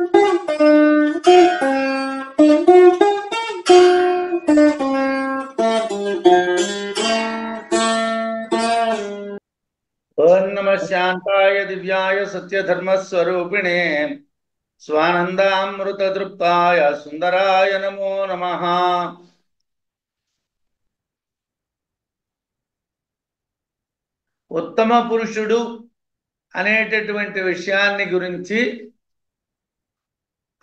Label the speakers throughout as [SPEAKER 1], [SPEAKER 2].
[SPEAKER 1] ओम नमः शांताय दिव्याय सत्यधर्मस्वरूपिणे स्वानंदामृततृप्ताय सुंदराय नमो नमः। ఉత్తమ పురుషుడు అనేటటువంటి విషయాన్ని గురించి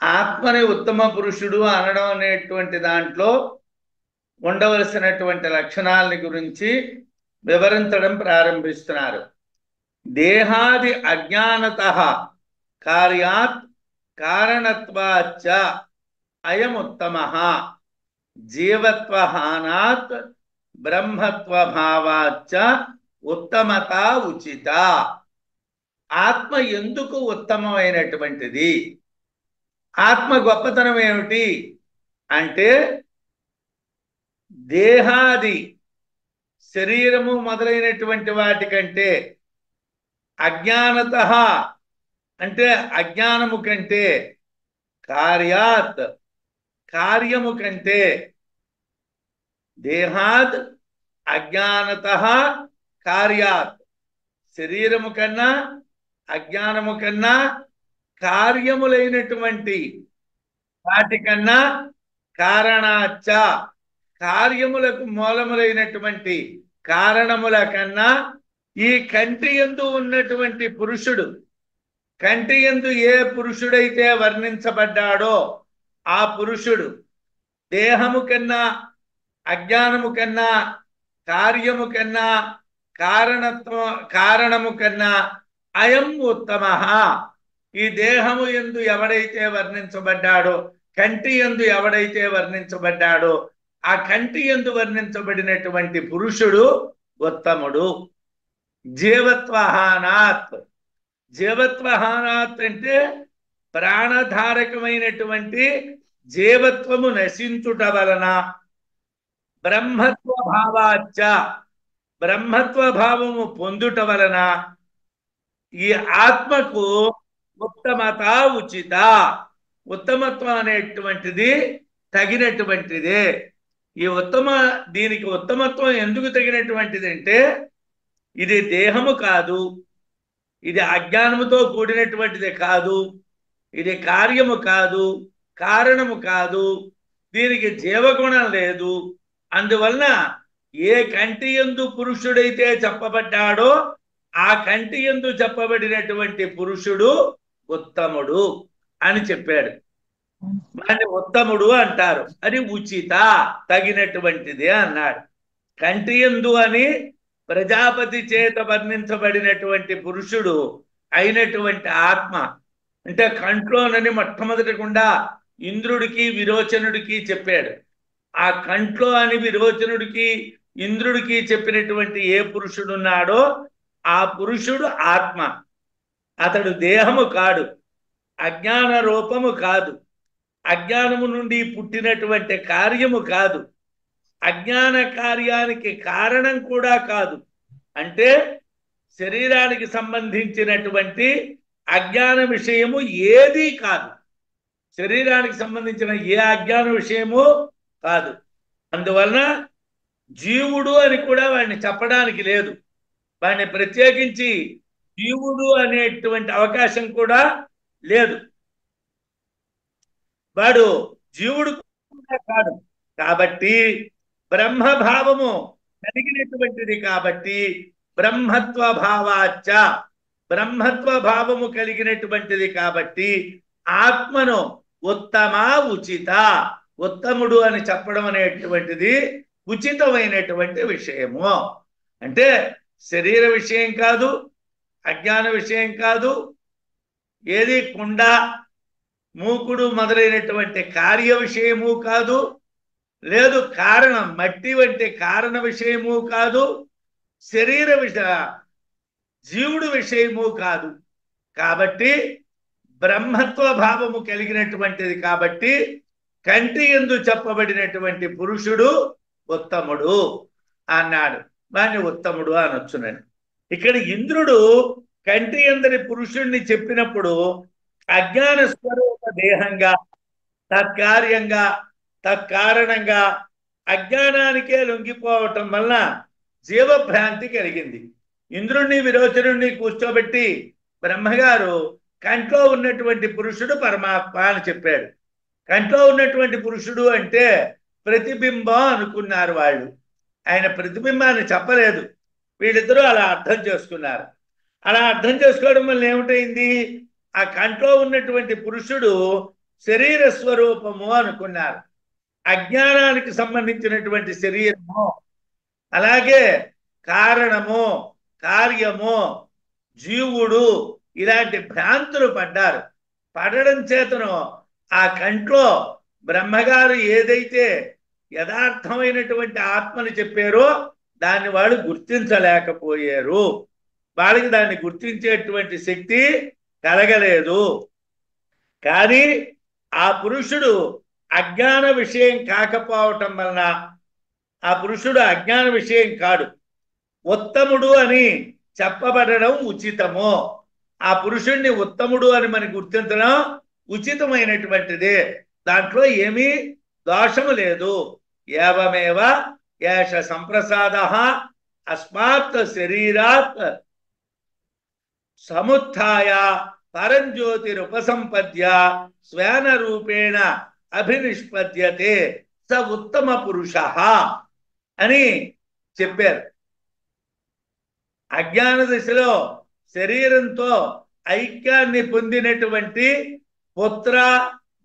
[SPEAKER 1] ఆత్మని ఉత్తమ పురుషుడు అనడం అనేటువంటి దాంట్లో ఉండవలసినటువంటి లక్షణాలని గురించి వివరించడం ప్రారంభిస్తున్నారు. దేహాది అజ్ఞానతః కార్యాత్ కారణత్వాచ్చ అయం ఉత్తమః జీవత్వహానాత్ బ్రహ్మత్వభావాచ్చ ఉత్తమత ఉచిత. ఆత్మ ఎందుకు ఉత్తమమైనటువంటిది? ఆత్మ గొప్పతనం ఏమిటి అంటే దేహాది శరీరము మొదలైనటువంటి వాటికంటే అజ్ఞానత అంటే అజ్ఞానము కంటే కార్యాత్ కార్యము కంటే దేహాద్ అజ్ఞానత కార్యాత్ శరీరము కన్నా అజ్ఞానము కన్నా కార్యములైనటువంటి వాటికన్నా కారణాచ్చ కార్యములకు మూలములైనటువంటి కారణముల కన్నా ఈ కంటి యందు ఉన్నటువంటి పురుషుడు, కంటి యందు ఏ పురుషుడైతే వర్ణించబడ్డాడో ఆ పురుషుడు దేహము కన్నా అజ్ఞానము కన్నా కార్యము కన్నా కారణము కన్నా అయం ఉత్తమః. ఈ దేహము యందు ఎవడైతే వర్ణించబడ్డాడో, కంటి యందు ఎవడైతే వర్ణించబడ్డాడో ఆ కంటి యందు వర్ణించబడినటువంటి పురుషుడు ఉత్తముడు. జీవత్వహానాత్ జీవత్వహానాత్ అంటే ప్రాణధారకమైనటువంటి జీవత్వము నశించుట వలన బ్రహ్మత్వ భావాచ్చ బ్రహ్మత్వ భావము పొందుట వలన ఈ ఆత్మకు ఉత్తమత ఉచిత. ఉత్తమత్వం అనేటువంటిది తగినటువంటిదే. ఈ దీనికి ఉత్తమత్వం ఎందుకు తగినటువంటిది అంటే ఇది దేహము కాదు, ఇది అజ్ఞానముతో కూడినటువంటిది కాదు, ఇది కార్యము కాదు, కారణము కాదు, దీనికి జీవగుణం లేదు. అందువలన ఏ కంటి యందు పురుషుడైతే చెప్పబడ్డాడో ఆ కంటి యందు చెప్పబడినటువంటి పురుషుడు ఉత్తముడు అని చెప్పాడు. దాన్ని ఉత్తముడు అంటారు. అది ఉచిత తగినటువంటిది అన్నాడు. కంటి యందు అని ప్రజాపతి చేత వర్ణించబడినటువంటి పురుషుడు అయినటువంటి ఆత్మ అంటే కంట్లోనని మొట్టమొదటికుండా ఇంద్రుడికి విరోచనుడికి చెప్పాడు. ఆ కంట్లో అని విరోచనుడికి ఇంద్రుడికి చెప్పినటువంటి ఏ పురుషుడున్నాడో ఆ పురుషుడు ఆత్మ. అతడు దేహము కాడు, అజ్ఞాన రూపము కాదు, అజ్ఞానము నుండి పుట్టినటువంటి కార్యము కాదు, అజ్ఞాన కార్యానికి కారణం కూడా కాదు. అంటే శరీరానికి సంబంధించినటువంటి అజ్ఞాన విషయము ఏదీ కాదు, శరీరానికి సంబంధించిన ఏ అజ్ఞాన విషయము కాదు. అందువలన జీవుడు అని కూడా వాడిని చెప్పడానికి లేదు. వాడిని ప్రత్యేకించి జీవుడు అనేటువంటి అవకాశం కూడా లేదు. వాడు జీవుడు కూడా కాదు. కాబట్టి బ్రహ్మభావము కలిగినటువంటిది కాబట్టి బ్రహ్మత్వ భావాచ్చ బ్రహ్మత్వ భావము కలిగినటువంటిది కాబట్టి ఆత్మను ఉత్తమ ఉచిత ఉత్తముడు అని చెప్పడం అనేటువంటిది ఉచితమైనటువంటి విషయము. అంటే శరీర విషయం కాదు, అజ్ఞాన విషయం కాదు, ఏది కుండ మూకుడు మొదలైనటువంటి కార్య విషయము కాదు, లేదు కారణం మట్టి వంటి కారణ విషయము కాదు, శరీర జీవుడు విషయము కాదు. కాబట్టి బ్రహ్మత్వ భావము కలిగినటువంటిది కాబట్టి కంటి యందు చెప్పబడినటువంటి పురుషుడు ఉత్తముడు అన్నాడు. వాణ్ణి ఉత్తముడు అనొచ్చునని. ఇక్కడ ఇంద్రుడు కంటి యందరి పురుషుణ్ణి చెప్పినప్పుడు అజ్ఞాన స్వరూప దేహంగా తత్కార్యంగా తత్కారణంగా అజ్ఞానానికే లొంగిపోవటం వలన జీవభ్రాంతి కలిగింది. ఇంద్రుణ్ణి విరోచనుణ్ణి కూర్చోబెట్టి బ్రహ్మగారు కంట్లో ఉన్నటువంటి పురుషుడు పరమాత్మ అని చెప్పాడు. కంట్లో ఉన్నటువంటి పురుషుడు అంటే ప్రతిబింబం అనుకున్నారు వాళ్ళు. ఆయన ప్రతిబింబాన్ని చెప్పలేదు. వీళ్ళిద్దరూ అలా అర్థం చేసుకున్నారు. అలా అర్థం చేసుకోవడం వల్ల ఏమిటైంది? ఆ కంట్లో ఉన్నటువంటి పురుషుడు శరీర స్వరూపము అనుకున్నారు. అజ్ఞానానికి సంబంధించినటువంటి శరీరము, అలాగే కారణము, కార్యము, జీవుడు ఇలాంటి భ్రాంతులు పడ్డారు. పడడం చేతను ఆ కంట్లో బ్రహ్మగారు ఏదైతే యథార్థమైనటువంటి ఆత్మని చెప్పారో దాన్ని వాళ్ళు గుర్తించలేకపోయారు. వాళ్ళకి దాన్ని గుర్తించేటువంటి శక్తి కలగలేదు. కానీ ఆ పురుషుడు అజ్ఞాన విషయం కాకపోవటం వలన, ఆ పురుషుడు అజ్ఞాన విషయం కాడు, ఉత్తముడు అని చెప్పబడడం ఉచితము. ఆ పురుషుణ్ణి ఉత్తముడు అని మనకి గుర్తించడం ఉచితమైనటువంటిదే. దాంట్లో ఏమీ దోషము లేదు. ఏవమేవ ఏష సంప్రసాద అస్మాత్ శరీరాత్ సముత్థాయ పరంజ్యోతిరుపసంపద్య స్వేన రూపేణ అభినిష్పద్యతే స ఉత్తమ పురుష అని చెప్పారు. అజ్ఞాన దశలో శరీరంతో ఐక్యాన్ని పొందినటువంటి పుత్ర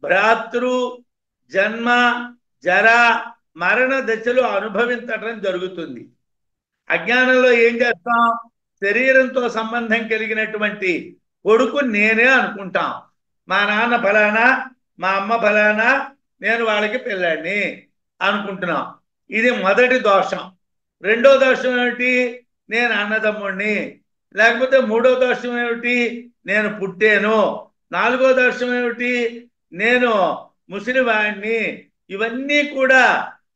[SPEAKER 1] భ్రాతృ జన్మ జర మరణ దశలో అనుభవించడం జరుగుతుంది. అజ్ఞానంలో ఏం చేస్తాం? శరీరంతో సంబంధం కలిగినటువంటి కొడుకు నేనే అనుకుంటాం. మా నాన్న ఫలానా, మా అమ్మ ఫలానా, నేను వాళ్ళకి పిల్లాడిని అనుకుంటున్నాం. ఇది మొదటి దోషం. రెండో దోషం ఏమిటి? నేను అన్నదమ్ముడిని. లేకపోతే మూడో దోషం ఏమిటి? నేను పుట్టాను. నాలుగో దోషం ఏమిటి? నేను ముసలివాడిని. ఇవన్నీ కూడా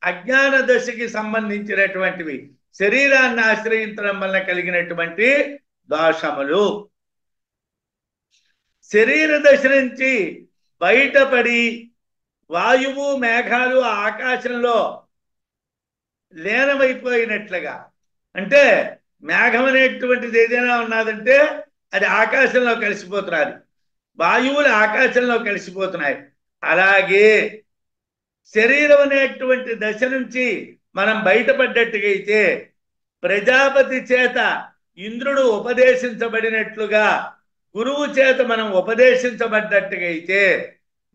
[SPEAKER 1] అజ్ఞాన దశకి సంబంధించినటువంటివి, శరీరాన్ని ఆశ్రయించడం వల్ల కలిగినటువంటి దోషములు. శరీర దశ నుంచి బయటపడి వాయువు మేఘాలు ఆకాశంలో లీనమైపోయినట్లుగా, అంటే మేఘం అనేటువంటిది ఏదైనా ఉన్నదంటే అది ఆకాశంలో కలిసిపోతున్నది, వాయువులు ఆకాశంలో కలిసిపోతున్నాయి. అలాగే శరీరం అనేటువంటి దశ నుంచి మనం బయటపడ్డట్టుగైతే, ప్రజాపతి చేత ఇంద్రుడు ఉపదేశించబడినట్లుగా గురువు చేత మనం ఉపదేశించబడ్డట్టుగైతే,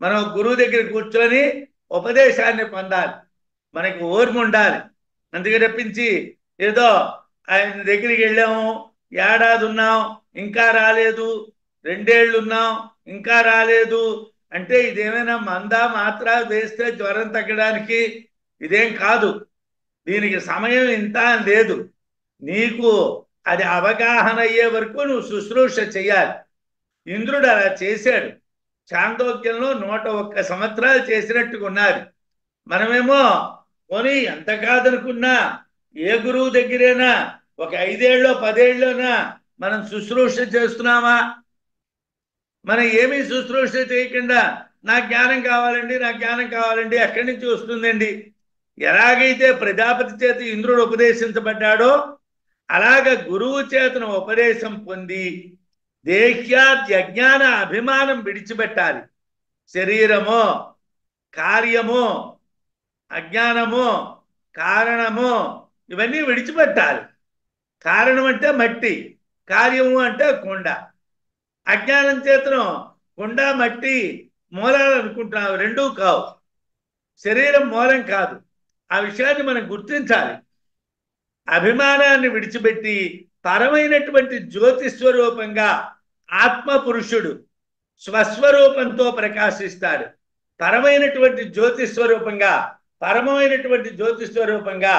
[SPEAKER 1] మనం గురువు దగ్గర కూర్చొని ఉపదేశాన్ని పొందాలి. మనకి ఓర్ము ఉండాలి. అందుకే తప్పించి ఏదో ఆయన దగ్గరికి వెళ్ళాము, ఏడాది ఉన్నాం ఇంకా రాలేదు, 2 ఏళ్ళు ఉన్నాం ఇంకా రాలేదు అంటే ఇదేమైనా మందా మాత్ర వేస్తే జ్వరం తగ్గడానికి? ఇదేం కాదు. దీనికి సమయం ఇంత లేదు. నీకు అది అవగాహన అయ్యే వరకు నువ్వు శుశ్రూష చెయ్యాలి. ఇంద్రుడు అలా చేశాడు. చాందోగ్యంలో 101 సంవత్సరాలు చేసినట్టుగా ఉన్నది. మనమేమో పోనీ ఎంత కాదనుకున్నా ఏ గురువు దగ్గరైనా ఒక 5 ఏళ్ళో 10 ఏళ్ళోనా మనం శుశ్రూష చేస్తున్నామా? మనం ఏమీ శుశ్రూష చేయకుండా నాకు జ్ఞానం కావాలండి, నాకు జ్ఞానం కావాలండి ఎక్కడి నుంచి వస్తుందండి? ఎలాగైతే ప్రజాపతి చేత ఇంద్రుడు ఉపదేశించబడ్డాడో అలాగ గురువు చేతను ఉపదేశం పొంది దేహ్యాజ్ఞాన అభిమానం విడిచిపెట్టాలి. శరీరము, కార్యము, అజ్ఞానము, కారణము ఇవన్నీ విడిచిపెట్టాలి. కారణం అంటే మట్టి, కార్యము అంటే కుండ. అజ్ఞానం చేతను కుండ మట్టి మూలాలు అనుకుంటున్నావు, రెండూ కావు. శరీరం మూలం కాదు. ఆ విషయాన్ని మనం గుర్తించాలి. అభిమానాన్ని విడిచిపెట్టి పరమైనటువంటి జ్యోతి స్వరూపంగా ఆత్మ పురుషుడు స్వస్వరూపంతో ప్రకాశిస్తాడు. పరమైనటువంటి జ్యోతి స్వరూపంగా, పరమైనటువంటి జ్యోతి స్వరూపంగా,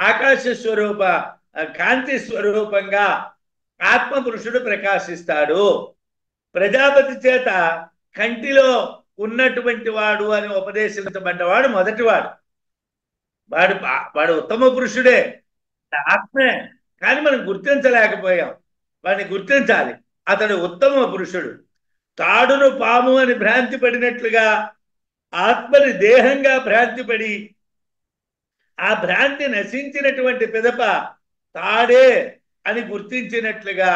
[SPEAKER 1] ఆకాశ స్వరూప కాంతి స్వరూపంగా ఆత్మ పురుషుడు ప్రకాశిస్తాడు. ప్రజాపతి చేత కంటిలో ఉన్నటువంటి వాడు అని ఉపదేశించబడ్డవాడు మొదటివాడు. వాడు ఉత్తమ పురుషుడే, ఆత్మే. కానీ మనం గుర్తించలేకపోయాం. వాడిని గుర్తించాలి. అతడు ఉత్తమ పురుషుడు. తాడును పాము అని భ్రాంతి పడినట్లుగా ఆత్మని దేహంగా భ్రాంతి పడి ఆ భ్రాంతి నశించినటువంటి పిదప తాడే అని గుర్తించినట్లుగా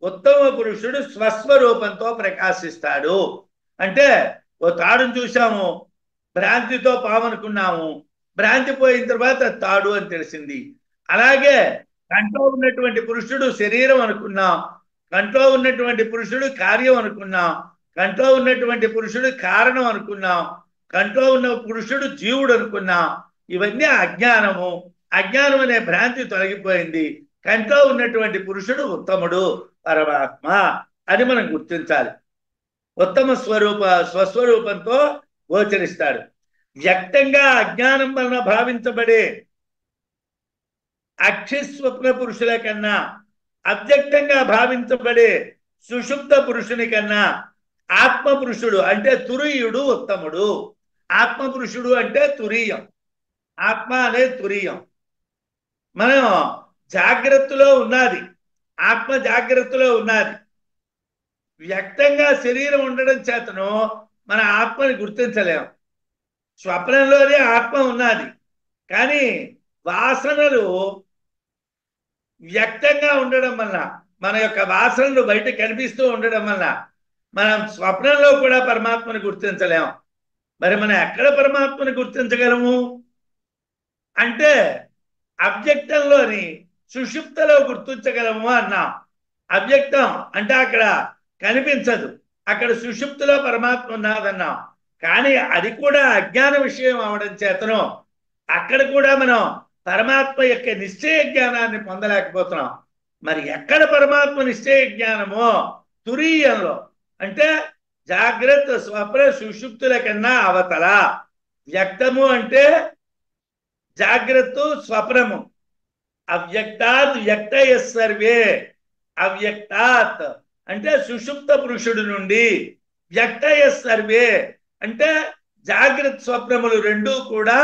[SPEAKER 1] ఉత్తమ పురుషుడు స్వస్వరూపంతో ప్రకాశిస్తాడు. అంటే ఓ తాడును చూసాము, భ్రాంతితో పామనుకున్నాము, భ్రాంతి పోయిన తర్వాత తాడు అని తెలిసింది. అలాగే కంట్లో ఉన్నటువంటి పురుషుడు శరీరం అనుకున్నాం, కంట్లో ఉన్నటువంటి పురుషుడు కార్యం అనుకున్నాం, కంట్లో ఉన్నటువంటి పురుషుడు కారణం అనుకున్నాం, కంట్లో ఉన్న పురుషుడు జీవుడు అనుకున్నాం. ఇవన్నీ అజ్ఞానము. అజ్ఞానం అనే భ్రాంతి తొలగిపోయింది. కంట్లో ఉన్నటువంటి పురుషుడు ఉత్తముడు, పరమాత్మ అని మనం గుర్తించాలి. ఉత్తమ స్వస్వరూపంతో గోచరిస్తాడు. వ్యక్తంగా అజ్ఞానం వలన భావించబడే అక్షిస్వప్న పురుషుల కన్నా, అవ్యక్తంగా భావించబడే సుషుప్త పురుషుని కన్నా ఆత్మ పురుషుడు అంటే తురీయుడు ఉత్తముడు. ఆత్మ పురుషుడు అంటే తురీయం, ఆత్మ అనే తురీయం. మనం జాగ్రత్తలో ఉన్నది, ఆత్మ జాగ్రత్తలో ఉన్నది. వ్యక్తంగా శరీరం ఉండడం చేతను మన ఆత్మని గుర్తించలేము. స్వప్నంలోనే ఆత్మ ఉన్నది, కానీ వాసనలు వ్యక్తంగా ఉండడం వల్ల, మన యొక్క వాసనలు బయట కనిపిస్తూ ఉండడం వల్ల మనం స్వప్నంలో కూడా పరమాత్మని గుర్తించలేము. మరి మనం ఎక్కడ పరమాత్మని గుర్తించగలము అంటే అవ్యక్తంలోని సుషుప్తలో గుర్తించగలము అన్నాం. అవ్యక్తం అంటే అక్కడ కనిపించదు, అక్కడ సుషుప్తిలో పరమాత్మ ఉన్నదన్నాం. కానీ అది కూడా అజ్ఞాన విషయం అవడం చేతను అక్కడ కూడా మనం పరమాత్మ యొక్క నిశ్చయ జ్ఞానాన్ని పొందలేకపోతున్నాం. మరి ఎక్కడ పరమాత్మ నిశ్చయ జ్ఞానమో తురీయంలో, అంటే జాగ్రత్త స్వప్న సుషుప్తుల కన్నా అవతల. వ్యక్తము అంటే జాగ్రత్త స్వప్నము, అవ్యక్తాత్ వ్యక్తయ సర్వే. అవ్యక్తాత్ అంటే సుషుప్త పురుషుడు నుండి, వ్యక్తయ సర్వే అంటే జాగ్రత్త స్వప్నములు రెండూ కూడా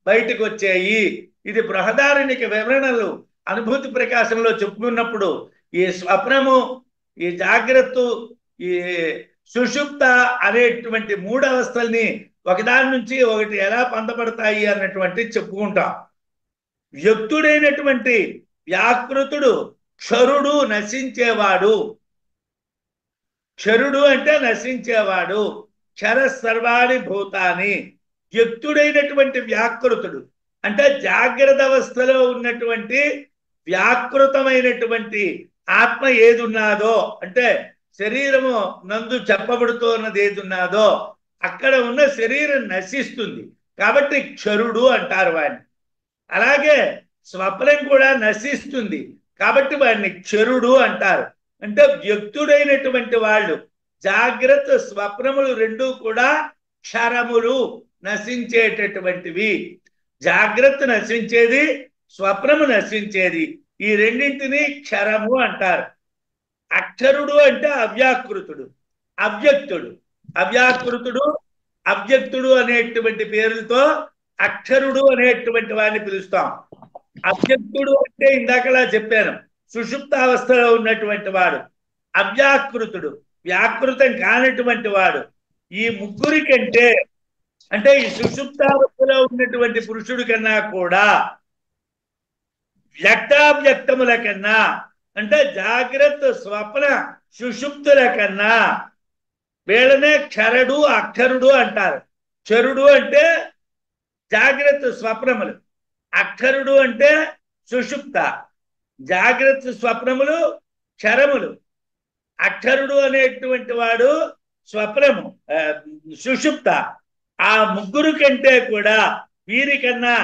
[SPEAKER 1] బయటకు వచ్చాయి. ఇది బృహదారణ్యక వివరణలు అనుభూతి ప్రకాశంలో చెప్పుకున్నప్పుడు ఈ స్వప్నము, ఈ జాగ్రత్త, ఈ సుషుప్త అనేటువంటి మూడు అవస్థల్ని ఒకదాని నుంచి ఒకటి ఎలా పొందబడతాయి అన్నటువంటి చెప్పుకుంటాం. వ్యక్తుడైనటువంటి వ్యాకృతుడు క్షరుడు, నశించేవాడు. క్షరుడు అంటే నశించేవాడు. క్షర సర్వాణి భూతాని. వ్యక్తుడైనటువంటి వ్యాకృతుడు అంటే జాగ్రత్త అవస్థలో ఉన్నటువంటి వ్యాకృతమైనటువంటి ఆత్మ ఏది ఉన్నాదో, అంటే శరీరము నందు చెప్పబడుతున్నది ఏది ఉన్నాదో అక్కడ ఉన్న శరీరం నశిస్తుంది కాబట్టి క్షరుడు అంటారు వాడిని. అలాగే స్వప్నం కూడా నశిస్తుంది కాబట్టి వాడిని క్షరుడు అంటారు. అంటే వ్యక్తుడైనటువంటి వాళ్ళు జాగ్రత్త స్వప్నములు రెండూ కూడా క్షరములు, నశించేటటువంటివి. జాగ్రత్త నశించేది, స్వప్నము నశించేది. ఈ రెండింటిని క్షరము అంటారు. అక్షరుడు అంటే అవ్యాకృతుడు, అవ్యక్తుడు. అవ్యాకృతుడు, అవ్యక్తుడు అనేటువంటి పేర్లతో అక్షరుడు అనేటువంటి వాడిని పిలుస్తాం. అవ్యక్తుడు అంటే ఇందాకలా చెప్పాను, సుషుప్తావస్థలో ఉన్నటువంటి వాడు. అవ్యాకృతుడు వ్యాకృతం కానటువంటి వాడు. ఈ ముగ్గురి కంటే, అంటే ఈ సుషుప్తావస్థలో ఉన్నటువంటి పురుషుడి కన్నా కూడా వ్యక్తావ్యక్తముల కన్నా, అంటే జాగ్రత్త స్వప్న సుషుప్తుల కన్నా వీళ్ళనే క్షరుడు, అక్షరుడు అంటారు. క్షరుడు అంటే జాగ్రత్త స్వప్నములు, అక్షరుడు అంటే సుషుప్త. జాగ్రత్త స్వప్నములు క్షరములు, అక్షరుడు అనేటువంటి వాడు స్వప్నము, సుషుప్త. ఆ ముగ్గురు కంటే కూడా వీరికన్నా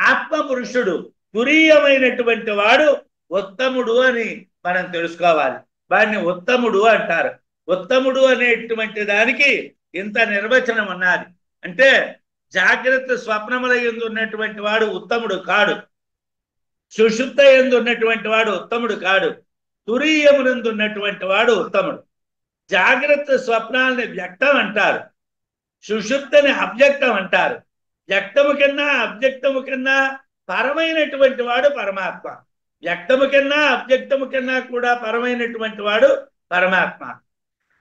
[SPEAKER 1] ఆత్మ పురుషుడు తురీయమైనటువంటి వాడు ఉత్తముడు అని మనం తెలుసుకోవాలి. వాడిని ఉత్తముడు అంటారు. ఉత్తముడు అనేటువంటి దానికి ఇంత నిర్వచనం ఉన్నది. అంటే జాగ్రత్త స్వప్నముల యందు ఉన్నటువంటి వాడు ఉత్తముడు కాడు, సుషుప్త యందు ఉన్నటువంటి వాడు ఉత్తముడు కాడు, తురీయమునందు ఉన్నటువంటి వాడు ఉత్తముడు. జాగ్రత్త స్వప్నాలని వ్యక్తం అంటారు, సుషుప్తని అవ్యక్తం అంటారు. వ్యక్తము కన్నా అవ్యక్తము కన్నా పరమైనటువంటి వాడు పరమాత్మ. వ్యక్తము కన్నా అవ్యక్తము కన్నా కూడా పరమైనటువంటి వాడు పరమాత్మ.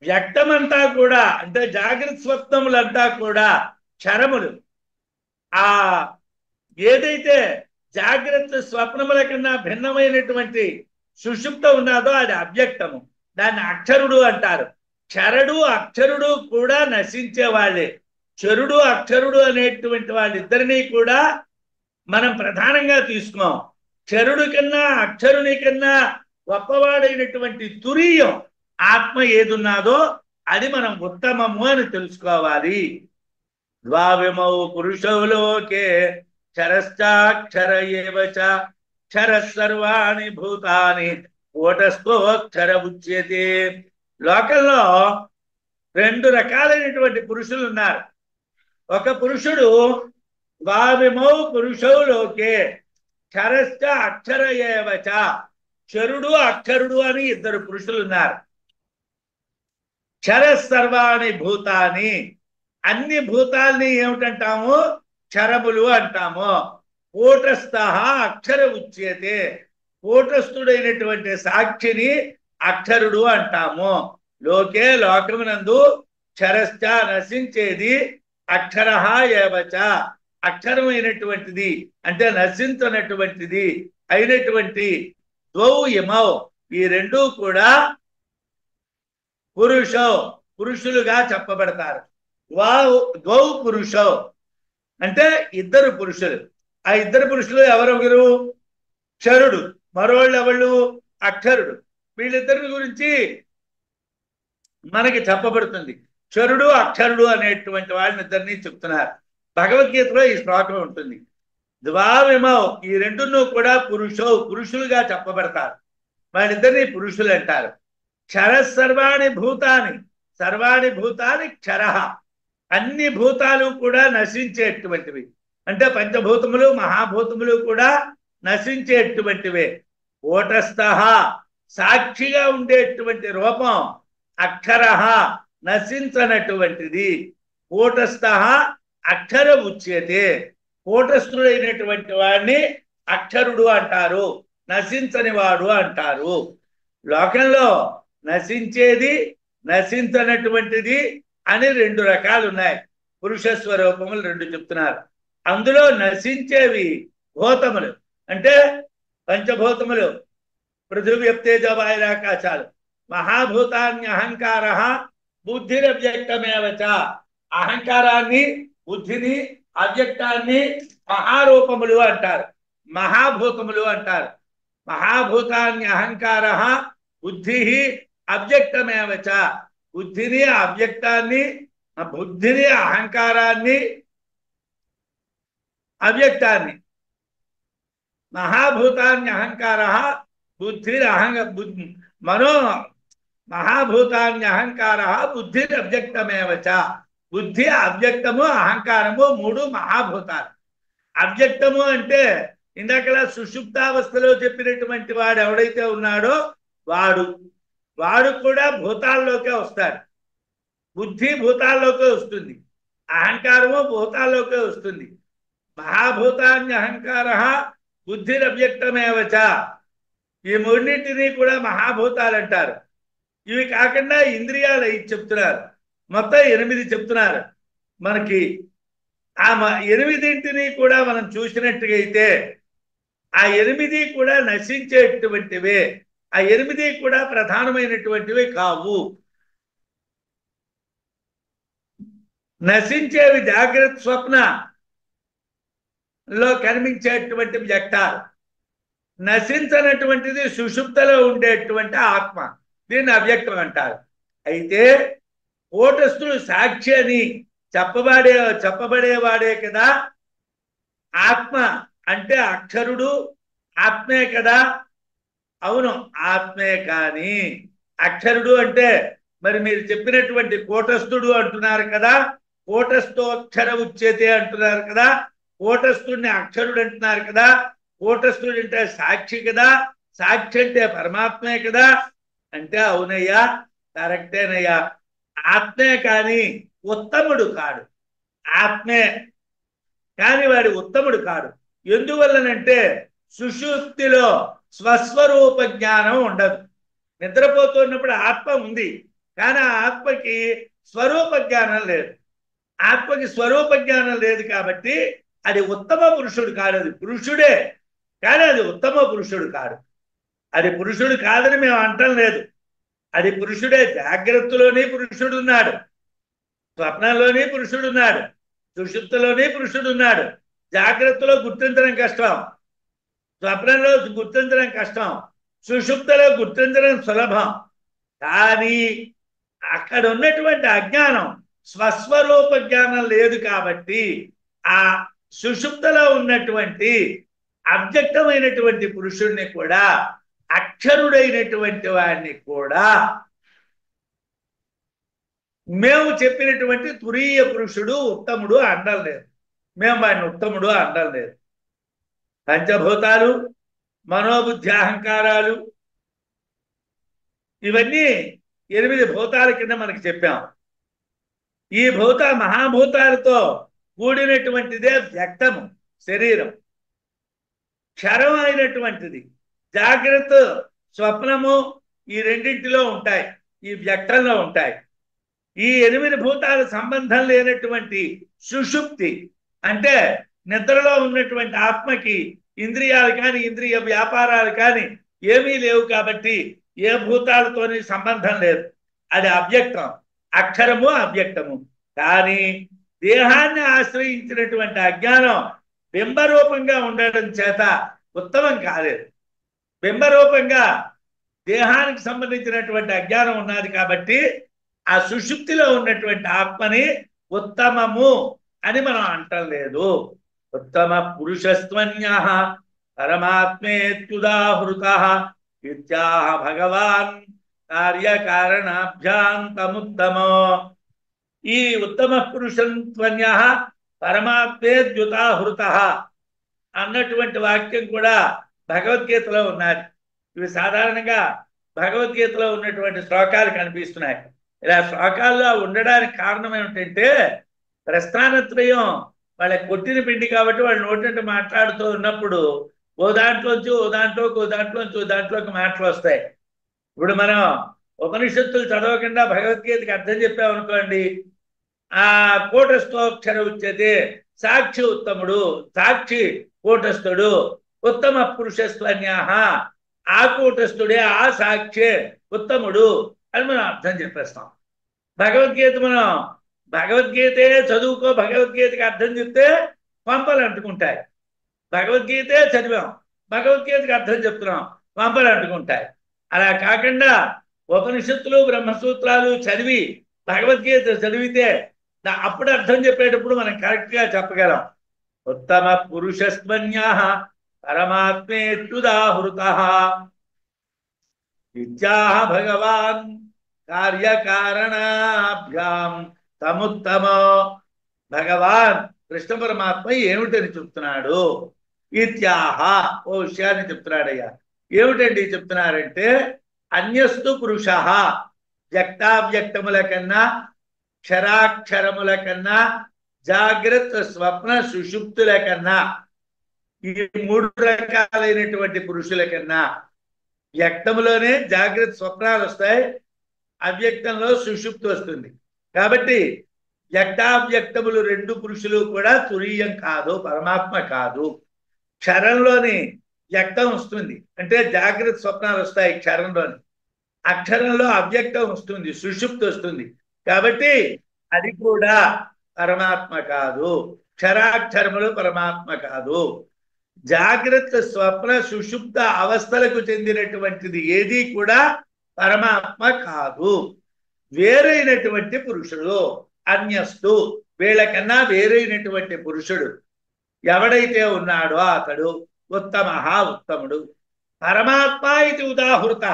[SPEAKER 1] వ్యక్తమంతా కూడా అంటే జాగ్రత్త స్వప్నములంతా కూడా క్షరములు. ఆ ఏదైతే జాగ్రత్త స్వప్నముల కన్నా భిన్నమైనటువంటి సుషుప్త ఉన్నదో అది అవ్యక్తము, దాన్ని అక్షరుడు అంటారు. క్షరుడు అక్షరుడు కూడా నశించే వాళ్ళే. చరుడు అక్షరుడు అనేటువంటి వాళ్ళిద్దరినీ కూడా మనం ప్రధానంగా తీసుకున్నాం. క్షరుడు కన్నా అక్షరుని కన్నా గొప్పవాడైనటువంటి తురీయం ఆత్మ ఏదున్నాదో అది మనం ఉత్తమము అని తెలుసుకోవాలి. ద్వావిమౌ పురుషౌ లోకే క్షరశ్చాక్షర ఏవ చ క్షరః సర్వాణి భూతాని కూటస్థోక్షర ఉచ్యతే. లోకంలో రెండు రకాలైనటువంటి పురుషులు ఉన్నారు. ఒక పురుషుడు ద్వావిమౌ పురుషౌ లోకే క్షరశ్చ అక్షర ఏవ చ, క్షరుడు అక్షరుడు అని ఇద్దరు పురుషులు ఉన్నారు. క్షరః సర్వాణి భూతాని, అన్ని భూతాల్ని ఏమిటంటాము? క్షరములు అంటాము. కూటస్థ అక్షర ఉచ్యతే, కూటస్థుడైనటువంటి సాక్షిని అక్షరుడు అంటాము. లోకే లోకమునందు క్షరశ్చ నశించేది, అక్షర ఏవచ అక్షరమైనటువంటిది అంటే నశించినటువంటిది అయినటువంటి ద్వౌ ఇమౌ ఈ రెండూ కూడా పురుషౌ పురుషులుగా చెప్పబడతారు. ద్వౌ పురుషౌ అంటే ఇద్దరు పురుషులు. ఆ ఇద్దరు పురుషులు ఎవరెవరు? క్షరుడు, మరోళ్ళు ఎవళ్ళు? అక్షరుడు. వీళ్ళిద్దరి గురించి మనకి చెప్పబడుతుంది. క్షరుడు అక్షరుడు అనేటువంటి వాళ్ళని ఇద్దరిని చెప్తున్నారు. భగవద్గీతలో ఈ శ్లోకం ఉంటుంది. ద్వావిమౌ ఈ రెండును కూడా పురుషౌ పురుషులుగా చెప్పబడతారు. వాళ్ళిద్దరిని పురుషులు అంటారు. క్షర సర్వాణి భూతాని, సర్వాణి భూతాని క్షర, అన్ని భూతాలు కూడా నశించేటువంటివి. అంటే పంచభూతములు మహాభూతములు కూడా నశించేటువంటివే. కూటస్థ సాక్షిగా ఉండేటువంటి రూపం అక్షర నశించనటువంటిది. కూటస్థ అక్షర ఉచ్యతే, కూటస్థుడైనటువంటి వాడిని అక్షరుడు అంటారు, నశించని వాడు అంటారు. లోకంలో నశించేది నశించనటువంటిది అని రెండు రకాలు ఉన్నాయి. పురుష స్వరూపములు రెండు చెప్తున్నారు. అందులో నశించేవి భూతములు అంటే పంచభూతములు, పృథివీ తేజో వాయురాకాశాలు. మహాభూతాన్ని అహంకార బుద్ధిరవ్యక్తమేవచ, అహంకారాన్ని బుద్ధిని అవ్యక్తాన్ని మహారూపములు అంటారు, మహాభూతములు అంటారు. మహాభూతాన్ని అహంకార బుద్ధి అవ్యక్తమేవచ, బుద్ధిని అవ్యక్తాన్ని బుద్ధిని అహంకారాన్ని అవ్యక్తాన్ని. మహాభూతాన్ని అహంకార బుద్ధి మనో మహాభూతాన్ని అహంకార బుద్ధి అవ్యక్తమేవచ, బుద్ధి అవ్యక్తము అహంకారము మూడు మహాభూతాలు. అవ్యక్తము అంటే ఇందాకలా సుషుప్తావస్థలో చెప్పినటువంటి వాడు ఎవడైతే ఉన్నాడో వాడు కూడా భూతాల్లోకే వస్తాడు. బుద్ధి భూతాల్లోకే వస్తుంది, అహంకారము భూతాల్లోకే వస్తుంది. మహాభూతాన్ని అహంకార బుద్ధిరవ్యక్తమేవచ, ఈ మూడింటిని కూడా మహాభూతాలు అంటారు. ఇవి కాకుండా ఇంద్రియాలు 5 చెప్తున్నారు, మొత్తం 8 చెప్తున్నారు. మనకి ఆ 8 కూడా మనం చూసినట్టుగా అయితే ఆ 8 కూడా నశించేటువంటివే. ఆ 8 కూడా ప్రధానమైనటువంటివి కావు. నశించేవి జాగ్రత్త స్వప్న లో కనిపించేటువంటి వ్యక్తాలు, నశించనటువంటిది సుషుప్తలో ఉండేటువంటి ఆత్మ, దీన్ని అవ్యక్తం అంటారు. అయితే కూటస్థుడు సాక్షి అని చెప్పబడేవాడే కదా ఆత్మ. అంటే అక్షరుడు ఆత్మే కదా. అవును ఆత్మే, కానీ అక్షరుడు అంటే మరి మీరు చెప్పినటువంటి కూటస్థుడు అంటున్నారు కదా, కూటస్థోక్షర ఉచ్యతే అంటున్నారు కదా, కూటస్థుడిని అక్షరుడు అంటున్నారు కదా. కూటస్థుడు అంటే సాక్షి కదా, సాక్షి అంటే పరమాత్మే కదా. అంటే అవునయ్యా, కరెక్టేనయ్యా, ఆత్మే కానీ ఉత్తముడు కాడు. ఆత్మే కానీ వాడి ఉత్తముడు కాడు. ఎందువల్లనంటే సుషుప్తిలో స్వస్వరూప జ్ఞానం ఉండదు. నిద్రపోతున్నప్పుడు ఆత్మ ఉంది, కానీ ఆ ఆత్మకి స్వరూప జ్ఞానం లేదు. ఆత్మకి స్వరూప జ్ఞానం లేదు కాబట్టి అది ఉత్తమ పురుషుడు కాదు. అది పురుషుడే కానీ అది ఉత్తమ పురుషుడు కాదు. అది పురుషుడు కాదని మేము అంటం లేదు. అది పురుషుడే. జాగ్రత్తలోనే పురుషుడు ఉన్నాడు, స్వప్నంలోనే పురుషుడు ఉన్నాడు, సుషుప్తిలోనే పురుషుడు ఉన్నాడు. జాగ్రత్తలో గుర్తించడం కష్టం, స్వప్నంలో గుర్తించడం కష్టం, సుషుప్తిలో గుర్తించడం సులభం. కానీ అక్కడ ఉన్నటువంటి అజ్ఞానం స్వస్వరూప జ్ఞానం లేదు కాబట్టి ఆ సుషుప్తిలో ఉన్నటువంటి అవ్యక్తమైనటువంటి పురుషుడిని కూడా, అక్షరుడైనటువంటి వాడిని కూడా మేము చెప్పినటువంటి తురీయ పురుషుడు ఉత్తముడు అనడం లేదు. మేము వాడిని ఉత్తముడు అనడం లేదు. పంచభూతాలు, మనోబుద్ధి, అహంకారాలు ఇవన్నీ 8 భూతాల కింద మనకి చెప్పాం. ఈ మహాభూతాలతో కూడినటువంటిదే వ్యక్తము శరీరం. క్షరం అయినటువంటిది జాగ్రత్త, స్వప్నము ఈ రెండింటిలో ఉంటాయి, ఈ వ్యక్తంలో ఉంటాయి. ఈ 8 భూతాల సంబంధం లేనటువంటి సుషుప్తి అంటే నిద్రలో ఉన్నటువంటి ఆత్మకి ఇంద్రియాలు కానీ ఇంద్రియ వ్యాపారాలు కానీ ఏమీ లేవు కాబట్టి ఏ భూతాలతోని సంబంధం లేదు. అది అవ్యక్తం, అక్షరము అవ్యక్తము. కానీ దేహాన్ని ఆశ్రయించినటువంటి అజ్ఞానం బింబరూపంగా ఉండడం చేత ఉత్తమం కాలేదు. బింబరూపంగా దేహానికి సంబంధించినటువంటి అజ్ఞానం ఉన్నది కాబట్టి ఆ సుషుప్తిలో ఉన్నటువంటి ఆత్మని ఉత్తమము అని మనం అంటం లేదు. ఉత్తమ పురుషస్త్వన్యః పరమాత్మేత్యుదాహృతః ఇత్యాహ భగవాన్ కార్యకారణాభ్యాంతముత్తమో. ఈ ఉత్తమ పురుషత్వన్యః పరమాత్మేత్యుదాహృతః అన్నటువంటి వాక్యం కూడా భగవద్గీతలో ఉన్నది. ఇవి సాధారణంగా భగవద్గీతలో ఉన్నటువంటి శ్లోకాలు కనిపిస్తున్నాయి. ఇలా శ్లోకాల్లో ఉండడానికి కారణం ఏమిటంటే ప్రస్థానత్రయం వాళ్ళ కొట్టిన పిండి కాబట్టి వాళ్ళు నోటి మాట్లాడుతూ ఉన్నప్పుడు ఓ దాంట్లోంచి ఓ దాంట్లోకి మాటలు వస్తాయి. ఇప్పుడు మనం ఉపనిషత్తులు చదవకుండా భగవద్గీతకి అర్థం చెప్పామనుకోండి, ఆ కూటస్థోక్షర ఉచ్యతే, సాక్షి ఉత్తముడు, సాక్షి కూటస్థుడు, ఉత్తమ పురుషస్త్వన్యాహ, ఆ కూటస్థుడే ఆ సాక్షి ఉత్తముడు అని మనం అర్థం చెప్పేస్తాం. భగవద్గీతే చదువుకో, భగవద్గీతకి అర్థం చెప్తే పంపలు అంటుకుంటాయి. భగవద్గీతే చదివాం, భగవద్గీతకి అర్థం చెప్తున్నాం, పంపలు అంటుకుంటాయి. అలా కాకుండా ఉపనిషత్తులు బ్రహ్మసూత్రాలు చదివి భగవద్గీత చదివితే అప్పుడు అర్థం చెప్పేటప్పుడు మనం కరెక్ట్గా చెప్పగలం. ఉత్తమ పురుషస్త్వన్యాః పరమాత్మేత్యుదాహృతః ఇత్యాహ భగవాన్ కార్యకారణాభ్యాం తముత్తమో. భగవాన్ కృష్ణ పరమాత్మ ఏమిటని చెప్తున్నాడు? ఇత్యాహ ఓ విషయాన్ని చెప్తున్నాడయ్యా. ఏమిటండి చెప్తున్నారంటే, అన్యస్తు పురుష వ్యక్తావ్యక్తముల కన్నా, క్షరాక్షరముల కన్నా, జాగ్రత్త స్వప్న సుషుప్తుల కన్నా, ఈ 3 రకాలైనటువంటి పురుషుల కన్నా, వ్యక్తములోనే జాగ్రత్త స్వప్నాలు వస్తాయి, అవ్యక్తంలో సుషుప్తి వస్తుంది. కాబట్టి వ్యక్తావ్యక్తములు 2 పురుషులు కూడా తురీయం కాదు, పరమాత్మ కాదు. క్షరంలోని వ్యక్తం వస్తుంది అంటే జాగ్రత్త స్వప్నాలు వస్తాయి క్షరంలోని, అక్షరంలో అవ్యక్తం వస్తుంది, సుషుప్తి వస్తుంది. కాబట్టి అది కూడా పరమాత్మ కాదు. క్షరాక్షరములు పరమాత్మ కాదు. జాగ్రత్త స్వప్న సుషుప్త అవస్థలకు చెందినటువంటిది ఏది కూడా పరమాత్మ కాదు. వేరైనటువంటి పురుషుడు, అన్యస్తు వీళ్ళకన్నా వేరైనటువంటి పురుషుడు ఎవడైతే ఉన్నాడో అతడు ఉత్తమ ఉత్తముడు. పరమాత్మ ఇది ఉదాహృత,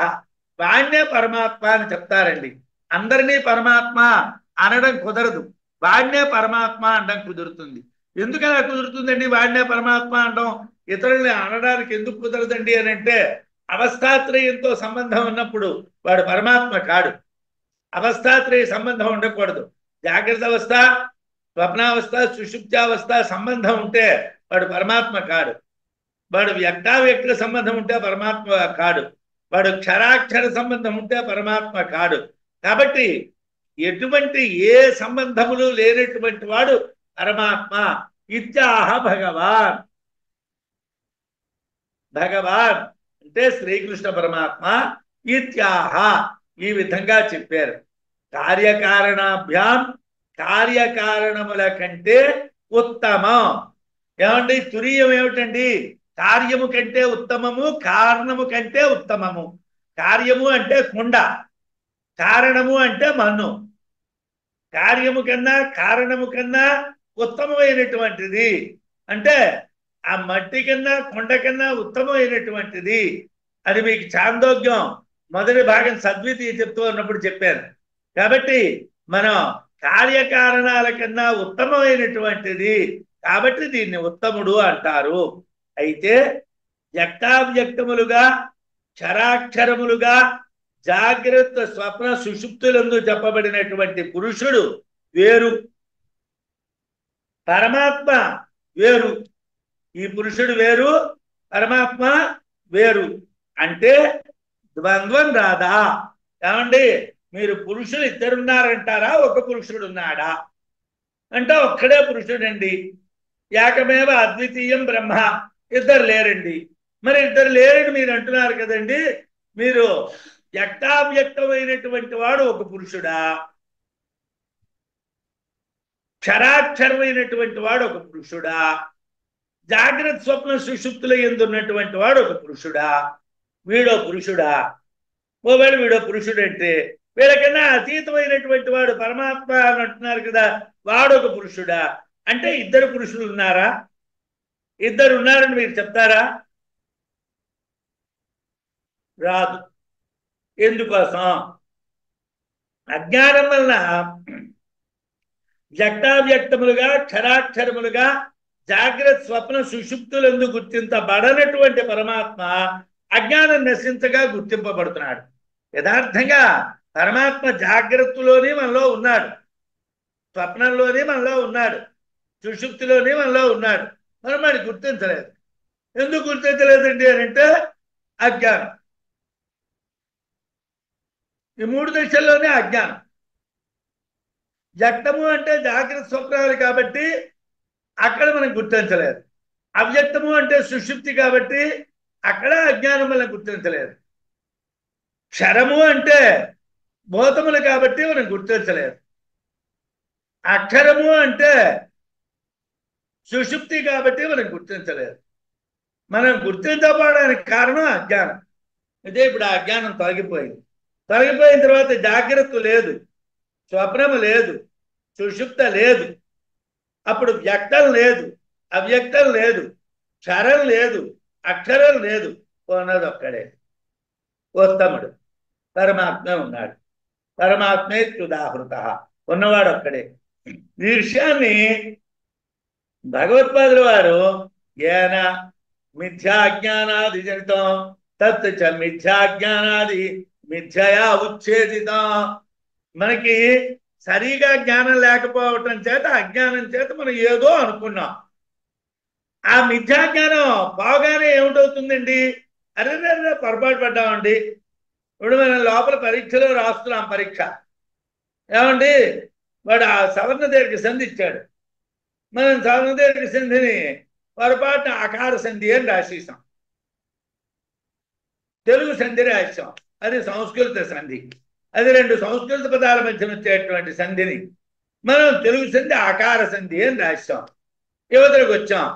[SPEAKER 1] వాణ్ణే పరమాత్మ అని చెప్తారండి. అందరినీ పరమాత్మ అనడం కుదరదు, వాణ్ణే పరమాత్మ అనడం కుదురుతుంది. ఎందుకలా కుదురుతుందండి వాణ్ణే పరమాత్మ అనడం? ఇతరుల్ని అనడానికి ఎందుకు కుదరదండి అని అంటే, అవస్థాత్రయంతో సంబంధం ఉన్నప్పుడు వాడు పరమాత్మ కాడు. అవస్థాత్రయ సంబంధం ఉండకూడదు. జాగ్రత్త అవస్థ, స్వప్నావస్థ, సుషుప్త్యావస్థ సంబంధం ఉంటే వాడు పరమాత్మ కాడు. వాడు వ్యక్తావ్యక్త సంబంధం ఉంటే పరమాత్మ కాడు. వాడు క్షరాక్షర సంబంధం ఉంటే పరమాత్మ కాడు. కాబట్టి ఎటువంటి ఏ సంబంధములు లేనటువంటి వాడు పరమాత్మ ఇత్యాహ భగవాన్. భగవాన్ అంటే శ్రీకృష్ణ పరమాత్మ ఇత్యాహ ఈ విధంగా చెప్పారు. కార్యకారణాభ్యాం కార్యకారణముల కంటే ఉత్తమం. ఏమండి తురీయం ఏమిటండి? కార్యము కంటే ఉత్తమము, కారణము కంటే ఉత్తమము. కార్యము అంటే కుండ, కారణము అంటే మన్ను. కార్యము కన్నా కారణము కన్నా ఉత్తమమైనటువంటిది అంటే ఆ మట్టి కన్నా కొండ కన్నా ఉత్తమమైనటువంటిది అని మీకు చాందోగ్యం మొదటి భాగం సద్వితీయ చెప్తూ ఉన్నప్పుడు చెప్పాను. కాబట్టి మనం కార్యకారణాల కన్నా ఉత్తమమైనటువంటిది కాబట్టి దీన్ని ఉత్తముడు అంటారు. అయితే వ్యక్తావ్యక్తములుగా క్షరాక్షరములుగా జాగ్రత్త స్వప్న సుషుప్తులందు చెప్పబడినటువంటి పురుషుడు వేరు, పరమాత్మ వేరు. ఈ పురుషుడు వేరు, పరమాత్మ వేరు అంటే ద్వంద్వం రాదా? ఏమండి మీరు పురుషులు ఇద్దరున్నారంటారా, ఒక పురుషుడు ఉన్నాడా అంటే ఒక్కడే పురుషుడండి. ఏకమేవ అద్వితీయం బ్రహ్మ, ఇద్దరు లేరండి. మరి ఇద్దరు లేరని మీరు అంటున్నారు కదండి. మీరు వ్యక్తావ్యక్తమైనటువంటి వాడు ఒక పురుషుడా, క్షరాక్షరమైనటువంటి వాడు ఒక పురుషుడా, జాగ్రత్త స్వప్న సుషుప్తుల యందు ఉన్నటువంటి వాడు ఒక పురుషుడా? వీడో పురుషుడా? ఓవేళ వీడో పురుషుడు అంటే వీళ్ళకన్నా అతీతమైనటువంటి వాడు పరమాత్మ అని అంటున్నారు కదా, వాడొక పురుషుడా అంటే ఇద్దరు పురుషులు ఉన్నారా? ఇద్దరు ఉన్నారని మీరు చెప్తారా? రాదు. ఎందుకోసం? అజ్ఞానం వలన వ్యక్తావ్యక్తములుగా క్షరాక్షరములుగా జాగ్రత్త స్వప్న సుషుప్తులందు గుర్తించబడనటువంటి పరమాత్మ అజ్ఞానం నశించగా గుర్తింపబడుతున్నాడు. యథార్థంగా పరమాత్మ జాగ్రత్తలోనే మనలో ఉన్నాడు, స్వప్నంలోనే మనలో ఉన్నాడు, సుషుప్తిలోనే మనలో ఉన్నాడు. మనం వాడిని గుర్తించలేదు. ఎందుకు గుర్తించలేదండి అని అంటే అజ్ఞానం. ఈ మూడు దశల్లోనే అజ్ఞానం. వ్యక్తము అంటే జాగ్రత్త స్వప్నాలు కాబట్టి అక్కడ మనం గుర్తించలేదు. అవ్యక్తము అంటే సుషుప్తి కాబట్టి అక్కడ అజ్ఞానం మనం గుర్తించలేదు. క్షరము అంటే భూతములు కాబట్టి మనం గుర్తించలేదు. అక్షరము అంటే సుషుప్తి కాబట్టి మనం గుర్తించలేదు. మనం గుర్తించబడడానికి కారణం అజ్ఞానం. ఇదే ఇప్పుడు ఆ అజ్ఞానం తొలగిపోయింది. తొలగిపోయిన తర్వాత జాగ్రత్త లేదు, స్వప్నము లేదు, సుషుప్త లేదు. అప్పుడు వ్యక్తం లేదు, అవ్యక్తం లేదు, క్షరం లేదు, అక్షరం లేదు. ఉన్నది ఒక్కడే ఉత్తముడు పరమాత్మే ఉన్నాడు. పరమాత్మే త్యుదాహృత, ఉన్నవాడు ఒక్కడే. ఈ విషయాన్ని భగవత్పాదుల వారు ఏన మిథ్యాజ్ఞానాది జనితం తత్ చ మిథ్యాజ్ఞానాది మిథ్యయా ఉచ్ఛేదితం. మనకి సరిగా జ్ఞానం లేకపోవటం చేత అజ్ఞానం చేత మనం ఏదో అనుకున్నాం. ఆ మిథ్యాజ్ఞానం బాగానే ఏమిటవుతుందండి? అరే పొరపాటు పడ్డామండి. ఇప్పుడు మనం లోపల పరీక్షలో రాస్తున్నాం పరీక్ష. ఏమండి వాడు ఆ సవర్ణ దీర్ఘ సంధి ఇచ్చాడు. మనం సవర్ణ దీర్ఘ సంధిని పొరపాటున ఆకార సంధి అని రాసేసాం. తెలుగు సంధి రాసాం, అది సంస్కృత సంధి. అది రెండు సంస్కృత పదాల మధ్య వచ్చేటువంటి సంధిని మనం తెలుగు సంధి ఆకార సంధి అని రాసాం. యువతలకు వచ్చాం.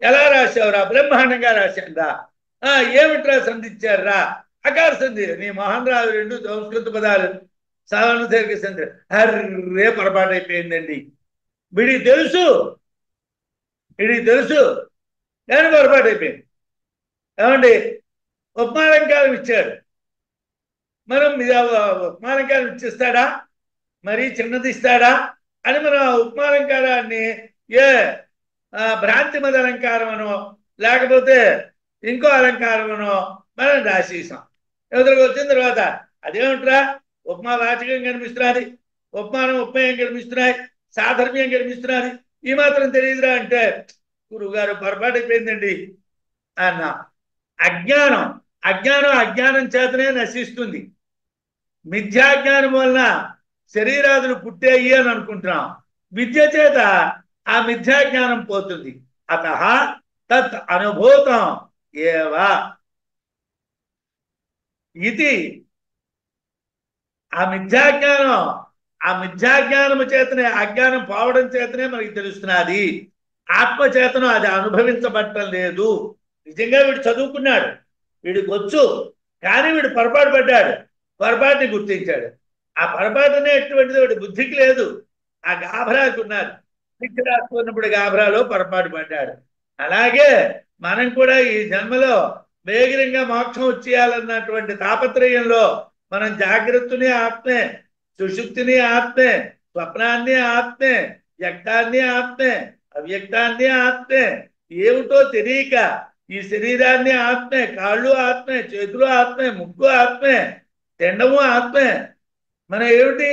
[SPEAKER 1] ఎలా రాసావురా? బ్రహ్మాండంగా రాశాంరా. ఏమిట్రా సంధి ఇచ్చారా? అకార సంధి. నీ మోహన్ రావు రెండు సంస్కృత పదాలు సవర్ణ దీర్ఘ సంధి. హర్రే పొరపాటు అయిపోయిందండి. వీడికి తెలుసు కానీ పొరపాటు అయిపోయింది. ఏమండి ఉపమాలంకారం ఇచ్చాడు. మనం ఉపమాలంకారం ఇచ్చిస్తాడా? మరీ చిన్నది ఇస్తాడా అని మనం ఉపమాలంకారాన్ని ఏ భ్రాంతి మద అలంకారం అనో లేకపోతే ఇంకో అలంకారం అనో మనం రాసేసాం. ఎదురుకు వచ్చిన తర్వాత అదేమిట్రా ఉపమా వాచకం కనిపిస్తున్నది, ఉపమానం ఉపమేయం కనిపిస్తున్నాయి, సాధర్మ్యం కనిపిస్తున్నది, ఈ మాత్రం తెలియదురా అంటే గురువుగారు పొరపాటు అయిపోయిందండి అన్నా. అజ్ఞానం చేతనే నశిస్తుంది. మిథ్యాజ్ఞానం వలన శరీరాదులు పుట్టాయి అని అనుకుంటున్నాం. విద్య చేత ఆ మిథ్యాజ్ఞానం పోతుంది. అత తత్ అనుభూతం ఏవ ఇది. ఆ మిథ్యాజ్ఞానము చేతనే, అజ్ఞానం పోవడం చేతనే మనకి తెలుస్తున్నది. ఆత్మ చేతను అది అనుభవించబట్టం లేదు. నిజంగా వీడు చదువుకున్నాడు, వీడికి వచ్చు, కానీ వీడు పొరపాటు పడ్డాడు, పొరపాటుని గుర్తించాడు. ఆ పొరపాటు అనేటువంటిది వాడి బుద్ధికి లేదు, ఆ గాభరాకు ఉన్నది. శిక్ష రాసుకున్నప్పుడు గాభరాలో పొరపాటు పడ్డాడు. అలాగే మనం కూడా ఈ జన్మలో వేగిరంగా మోక్షం వచ్చేయాలన్నటువంటి తాపత్రయంలో మనం జాగ్రత్తని ఆత్మే, సుషుప్తిని ఆత్మే, స్వప్నాన్ని ఆత్మే, వ్యక్తాన్ని ఆత్మే, అవ్యక్తాన్ని ఆత్మే, ఏమిటో తెలియక ఈ శరీరాన్ని ఆత్మే, కాళ్ళు ఆత్మే, చేతులు ఆత్మే, ముక్కు ఆత్మే, తిండము ఆత్మే. మన ఏమిటి,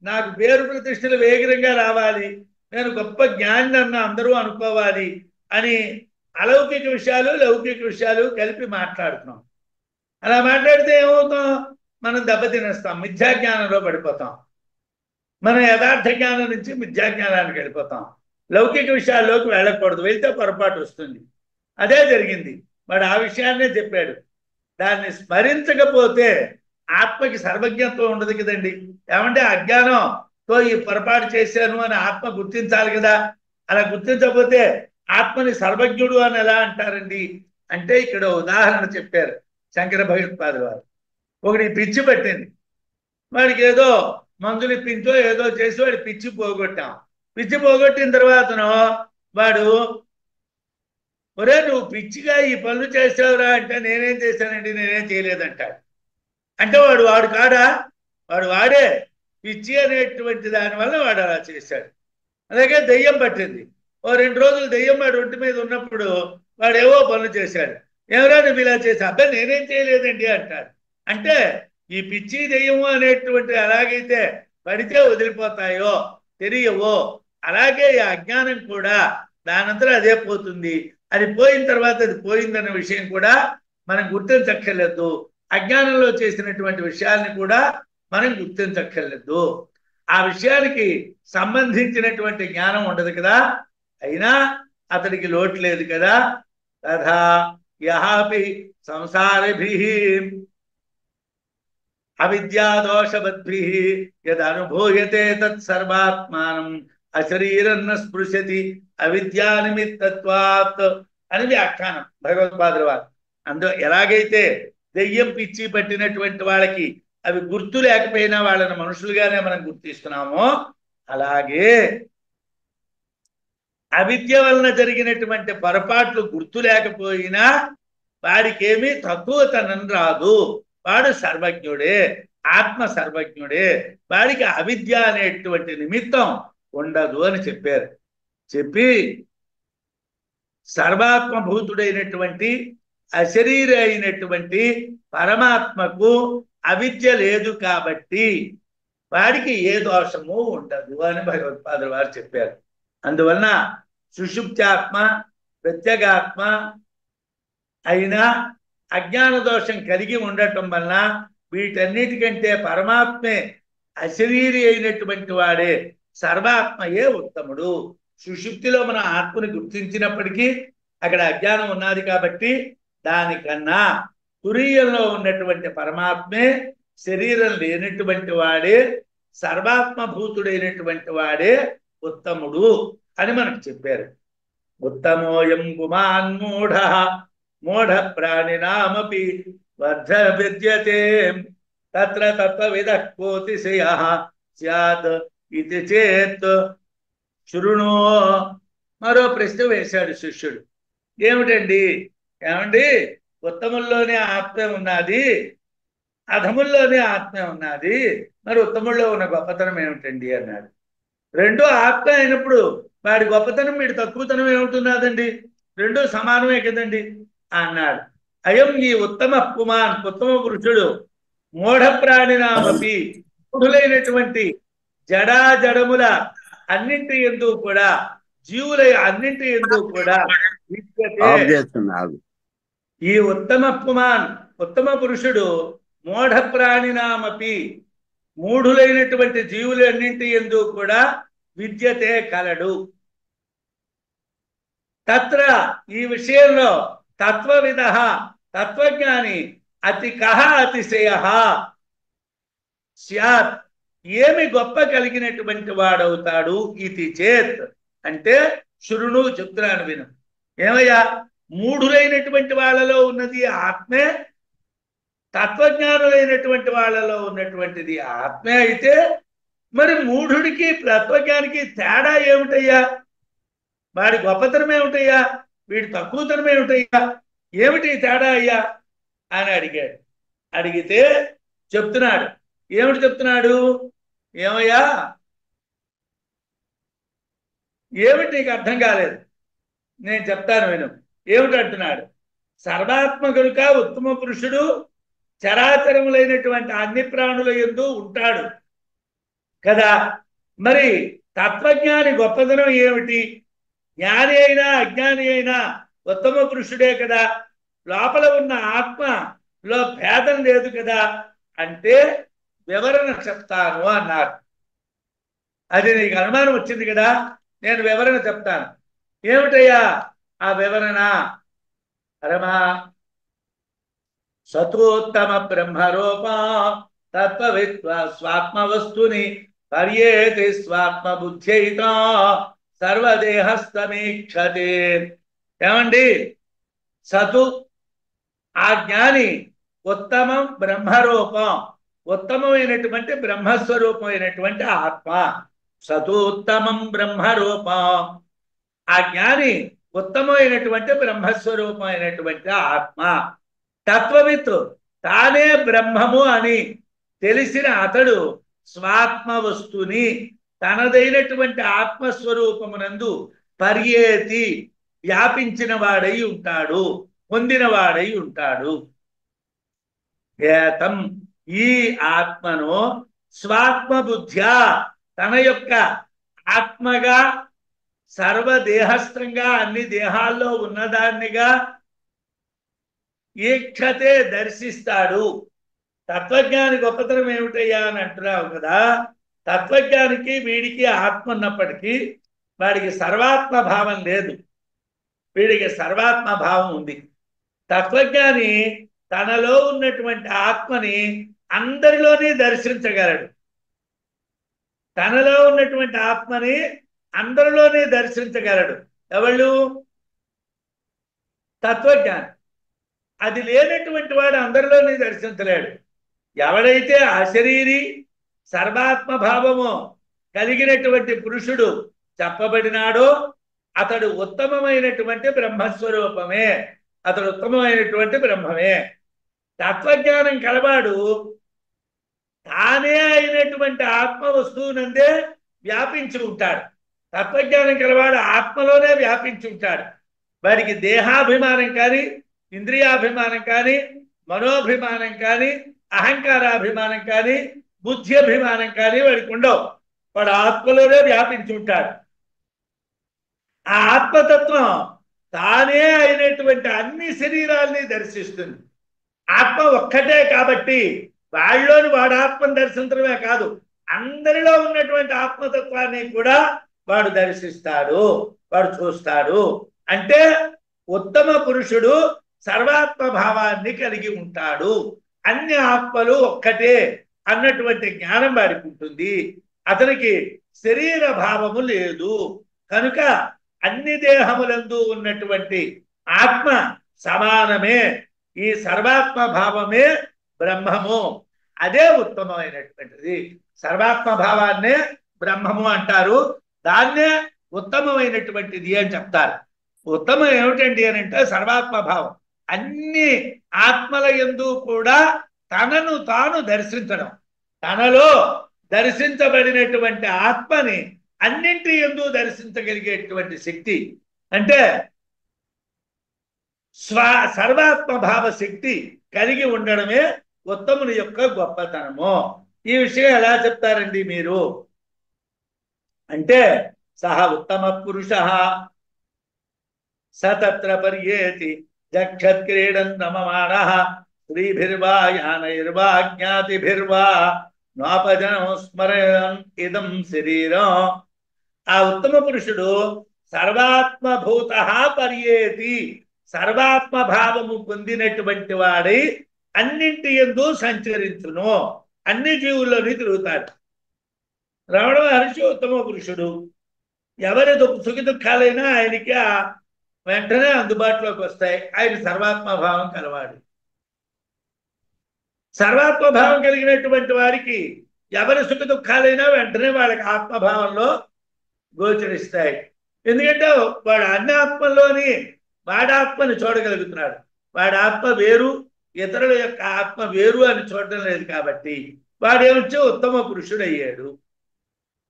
[SPEAKER 1] నాకు పేరు ప్రతిష్టలు వేగిరంగా రావాలి, నేను గొప్ప జ్ఞాని అన్న అందరూ అనుకోవాలి అని అలౌకిక విషయాలు లౌకిక విషయాలు కలిపి మాట్లాడుతున్నాం. అలా మాట్లాడితే ఏమవుతాం, మనం దెబ్బతినేస్తాం, మిథ్యాజ్ఞానంలో పడిపోతాం. మనం యథార్థ జ్ఞానం నుంచి మిథ్యాజ్ఞానానికి వెళ్ళిపోతాం. లౌకిక విషయాల్లోకి వెళ్ళకూడదు, వెళ్తే పొరపాటు వస్తుంది. అదే జరిగింది. వాడు ఆ విషయాన్నే చెప్పాడు. దాన్ని స్మరించకపోతే ఆత్మకి సర్వజ్ఞత్వం ఉండదు కదండి. ఏమంటే అజ్ఞానంతో ఈ పొరపాటు చేశాను అని ఆత్మ గుర్తించాలి కదా. అలా గుర్తించకపోతే ఆత్మని సర్వజ్ఞుడు అని ఎలా అంటారండి అంటే, ఇక్కడ ఉదాహరణ చెప్పారు శంకర భగవత్పాదుల వారు. ఒకటి పిచ్చి పట్టింది, వాడికి ఏదో మందులు ఇప్పించో ఏదో చేసి వాడి పిచ్చి పోగొట్టాం. పిచ్చి పోగొట్టిన తర్వాతను వాడు, ఒరే నువ్వు పిచ్చిగా ఈ పనులు చేసావురా అంటే, నేనేం చేశానండి, నేనేం చేయలేదంటాడు. అంటే వాడు కాడా, వాడే పిచ్చి అనేటువంటి దానివల్ల వాడు అలా చేశాడు. అలాగే దెయ్యం పట్టింది, ఓ 2 రోజులు దెయ్యం వాడు ఒంటి మీద ఉన్నప్పుడు వాడు ఏవో పనులు చేశాడు. ఎవరో నువ్వు ఇలా చేశా, అబ్బాయి నేనేం చేయలేదండి అంటాడు. అంటే ఈ పిచ్చి దెయ్యము అనేటువంటి ఎలాగైతే పడితే వదిలిపోతాయో తెలియవో, అలాగే ఈ అజ్ఞానం కూడా దానంతరం అదే పోతుంది. అది పోయిన తర్వాత అది పోయిందన్న విషయం కూడా మనం గుర్తించక్కర్లేదు. అజ్ఞానంలో చేసినటువంటి విషయాల్ని కూడా మనం గుర్తించక్కర్లేదు. ఆ విషయానికి సంబంధించినటువంటి జ్ఞానం ఉండదు కదా, అయినా అతడికి లోటు లేదు కదా. తథా యహాపి సంసారిభిః అవిద్యాదోషవద్భిః యదనుభూయతే తత్సర్వాత్మానం అశరీరన్న స్పృశతి అవిద్యా నిమిత్తత్వాత్ అని వ్యాఖ్యానం భగవత్పాదుల వారు. ఎలాగైతే దెయ్యం పిచ్చి పట్టినటువంటి వాళ్ళకి అవి గుర్తు లేకపోయినా వాళ్ళని మనుషులుగానే మనం గుర్తిస్తున్నామో, అలాగే అవిద్య వలన జరిగినటువంటి పొరపాట్లు గుర్తు లేకపోయినా వాడికేమీ తక్కువతనం రాదు. వాడు సర్వజ్ఞుడే, ఆత్మ సర్వజ్ఞుడే, వాడికి అవిద్య అనేటువంటి నిమిత్తం ఉండదు అని చెప్పారు. చెప్పి సర్వాత్మభూతుడైనటువంటి అశరీర అయినటువంటి పరమాత్మకు అవిద్య లేదు కాబట్టి వాడికి ఏ దోషము ఉండదు అని భగవత్పాదుల వారు చెప్పారు. అందువలన సుషుప్త్యాత్మ ప్రత్యేగాత్మ అయినా అజ్ఞాన దోషం కలిగి ఉండటం వలన వీటన్నిటికంటే పరమాత్మే అశరీరి అయినటువంటి వాడే సర్వాత్మయే ఉత్తముడు. సుషుప్తిలో మన ఆత్మని గుర్తించినప్పటికీ అక్కడ అజ్ఞానం ఉన్నది కాబట్టి దానికన్నా తురీయంలో ఉన్నటువంటి పరమాత్మే శరీరం లేనటువంటి వాడే సర్వాత్మభూతుడైనటువంటి వాడే ఉత్తముడు అని మనకు చెప్పారు. ఉత్తమోయం గుమాన్మూఢ మూఢ ప్రాణినామపి వర్ధ విద్యతే తత్ర తత్వవిదః కోతిశయః స్యాత్ ఇది చేత్ శృణు. మరో ప్రశ్న వేశాడు శిష్యుడు. ఏమిటండి, ఏమండి ఉత్తముల్లోనే ఆత్మ ఉన్నది, అధముల్లోనే ఆత్మ ఉన్నది, మరి ఉత్తముల్లో ఉన్న గొప్పతనం ఏమిటండి అన్నాడు. రెండో ఆత్మ అయినప్పుడు వాడి గొప్పతనం వీడి తక్కువతనం ఏమిటున్నదండి, రెండూ సమానమే కదండి అన్నాడు. అయం ఈ ఉత్తమ పుమాన్, ఉత్తమ పురుషుడు మూఢ ప్రాణినామపి మూఢులైనటువంటి జడాజడముల అన్నింటి యందు కూడా, జీవుల అన్నింటి యందు కూడా ఈ ఉత్తమ పుమాన్ ఉత్తమ పురుషుడు మూఢ ప్రాణినామపి మూఢులైనటువంటి జీవులన్నింటి యందు కూడా విద్యతే కలడు. తత్ర ఈ విషయంలో తత్వవిద తత్వజ్ఞాని అతి కహ అతిశయ స్యాత్ ఏమి గొప్ప కలిగినటువంటి వాడవుతాడు ఇది చేత్ అంటే శృణు చెప్తున్నాను విను. ఏమయ్యా, మూఢులైనటువంటి వాళ్ళలో ఉన్నది ఆత్మే, తత్వజ్ఞానులైనటువంటి వాళ్ళలో ఉన్నటువంటిది ఆత్మే అయితే మరి మూఢుడికి తత్వజ్ఞానికి తేడా ఏమిటయ్యా? వాడి గొప్పతనం ఏమిటయ్యా? వీడి తక్కువతనం ఏమిటయ్యా? ఏమిటి తేడా అయ్యా అని అడిగాడు. అడిగితే చెప్తున్నాడు. ఏమిటి చెప్తున్నాడు? ఏమయ్యా, ఏమిటి నీకు అర్థం కాలేదు? నేను చెప్తాను విను. ఏమిటి అంటున్నాడు? సర్వాత్మకుడుక ఉత్తమ పురుషుడు చరాచరములైనటువంటి అన్ని ప్రాణుల యందు ఉంటాడు కదా. మరి తత్వజ్ఞాని గొప్పతనం ఏమిటి? జ్ఞాని అయినా అజ్ఞాని అయినా ఉత్తమ పురుషుడే కదా. లోపల ఉన్న ఆత్మలో భేదం లేదు కదా అంటే వివరణ చెప్తాను అన్నారు. అది నీకు అనుమానం వచ్చింది కదా, నేను వివరణ చెప్తాను. ఏమిటయ్యా ఆ వివరణ? పరమా సతోత్తమ బ్రహ్మరూప తత్వవిత్వ స్వాత్మ వస్తుని పర్యేతి స్వాత్మ బుద్ధ్యైత సర్వదేహస్తమీక్షతే. ఏమండి, సతు ఆ జ్ఞాని ఉత్తమం బ్రహ్మరూపం, ఉత్తమమైనటువంటి బ్రహ్మస్వరూపమైనటువంటి ఆత్మ. సతు ఉత్తమం బ్రహ్మరూపం, ఆ జ్ఞాని ఉత్తమమైనటువంటి బ్రహ్మస్వరూపమైనటువంటి ఆత్మ. తత్వవిత్తు తానే బ్రహ్మము అని తెలిసిన అతడు స్వాత్మ వస్తుని తనదైనటువంటి ఆత్మస్వరూపమునందు పర్యేతి వ్యాపించిన వాడై ఉంటాడు, పొందిన వాడై ఉంటాడు. ఏతం ఈ ఆత్మను స్వాత్మ బుద్ధ్యా తన యొక్క ఆత్మగా సర్వదేహస్థంగా అన్ని దేహాల్లో ఉన్నదాన్నిగా ఈక్షతే దర్శిస్తాడు. తత్వజ్ఞాని గొప్పతనం ఏమిటయ్యా అని అంటున్నావు కదా. తత్వజ్ఞానికి వీడికి ఆత్మ ఉన్నప్పటికీ వాడికి సర్వాత్మ భావం లేదు, వీడికి సర్వాత్మ భావం ఉంది. తత్వజ్ఞాని తనలో ఉన్నటువంటి ఆత్మని అందరిలోనే దర్శించగలడు. తనలో ఉన్నటువంటి ఆత్మని అందరిలోనే దర్శించగలడు. ఎవళ్ళు? తత్వజ్ఞాని. అది లేనటువంటి వాడు అందరిలోనే దర్శించలేడు. ఎవడైతే అశరీరి సర్వాత్మ భావము కలిగినటువంటి పురుషుడు చెప్పబడినాడో అతడు ఉత్తమమైనటువంటి బ్రహ్మస్వరూపమే, అతడు ఉత్తమమైనటువంటి బ్రహ్మమే. తత్వజ్ఞానం కలవాడు తానే అయినటువంటి ఆత్మ వస్తువునందే వ్యాపించి ఉంటాడు. తత్వజ్ఞానం కలవాడు ఆత్మలోనే వ్యాపించి ఉంటాడు. వాడికి దేహాభిమానం కానీ, ఇంద్రియాభిమానం కానీ, మనోభిమానం కానీ, అహంకారాభిమానం కానీ, బుద్ధి అభిమానం కానీ వాడికి ఉండవు. వాడు ఆత్మలోనే వ్యాపించి ఉంటాడు. ఆ ఆత్మతత్వం తానే అయినటువంటి అన్ని శరీరాల్ని దర్శిస్తుంది. ఆత్మ ఒక్కటే కాబట్టి వాళ్ళలోని వాడు ఆత్మను దర్శించడమే కాదు, అందరిలో ఉన్నటువంటి ఆత్మతత్వాన్ని కూడా వాడు దర్శిస్తాడు, వాడు చూస్తాడు. అంటే ఉత్తమ పురుషుడు సర్వాత్మ భావాన్ని కలిగి ఉంటాడు. అన్ని ఆత్మలు ఒక్కటే అన్నటువంటి జ్ఞానం వాడికి ఉంటుంది. అతనికి శరీర భావము లేదు కనుక అన్ని దేహములందు ఉన్నటువంటి ఆత్మ సమానమే. ఈ సర్వాత్మ భావమే బ్రహ్మము, అదే ఉత్తమమైనటువంటిది. సర్వాత్మ భావాన్నే బ్రహ్మము అంటారు, దాన్నే ఉత్తమమైనటువంటిది అని చెప్తారు. ఉత్తమం ఏమిటండి అని అంటే సర్వాత్మ భావం. అన్ని ఆత్మల యందు కూడా తనను తాను దర్శించడం, తనలో దర్శించబడినటువంటి ఆత్మని అన్నింటి యందు దర్శించగలిగేటువంటి శక్తి అంటే సర్వాత్మ భావ శక్తి కలిగి ఉండడమే ఉత్తముని యొక్క గొప్పతనము. ఈ విషయం ఎలా చెప్తారండి మీరు అంటే, సహ ఉత్తమ పురుష సతత్ర పర్యేతి జక్షత్ క్రీడన్ రమమాణః స్త్రీభిర్వా యానైర్వా జ్ఞాతిభిర్వా నోపజనం స్మరన్ ఇదం శరీరం. ఆ ఉత్తమ పురుషుడు సర్వాత్మభూత పర్యేతి, సర్వాత్మ భావము పొందినటువంటి వాడై అన్నింటి యందు సంచరించును, అన్ని జీవుల్లోని తిరుగుతాడు. రమణ మహర్షి ఉత్తమ పురుషుడు. ఎవరి సుఖ దుఃఖాలైనా ఆయనకి వెంటనే అందుబాటులోకి వస్తాయి. ఆయన సర్వాత్మభావం కలవాడు. సర్వాత్మభావం కలిగినటువంటి వారికి ఎవరి సుఖ దుఃఖాలైనా వెంటనే వాళ్ళకి ఆత్మభావంలో గోచరిస్తాయి. ఎందుకంటే వాడు అన్ని ఆత్మల్లోని వాడి ఆత్మని చూడగలుగుతున్నాడు. వాడి ఆత్మ వేరు, ఇతరుల యొక్క ఆత్మ వేరు అని చూడడం లేదు. కాబట్టి వాడేమొచ్చి ఉత్తమ పురుషుడు అయ్యాడు.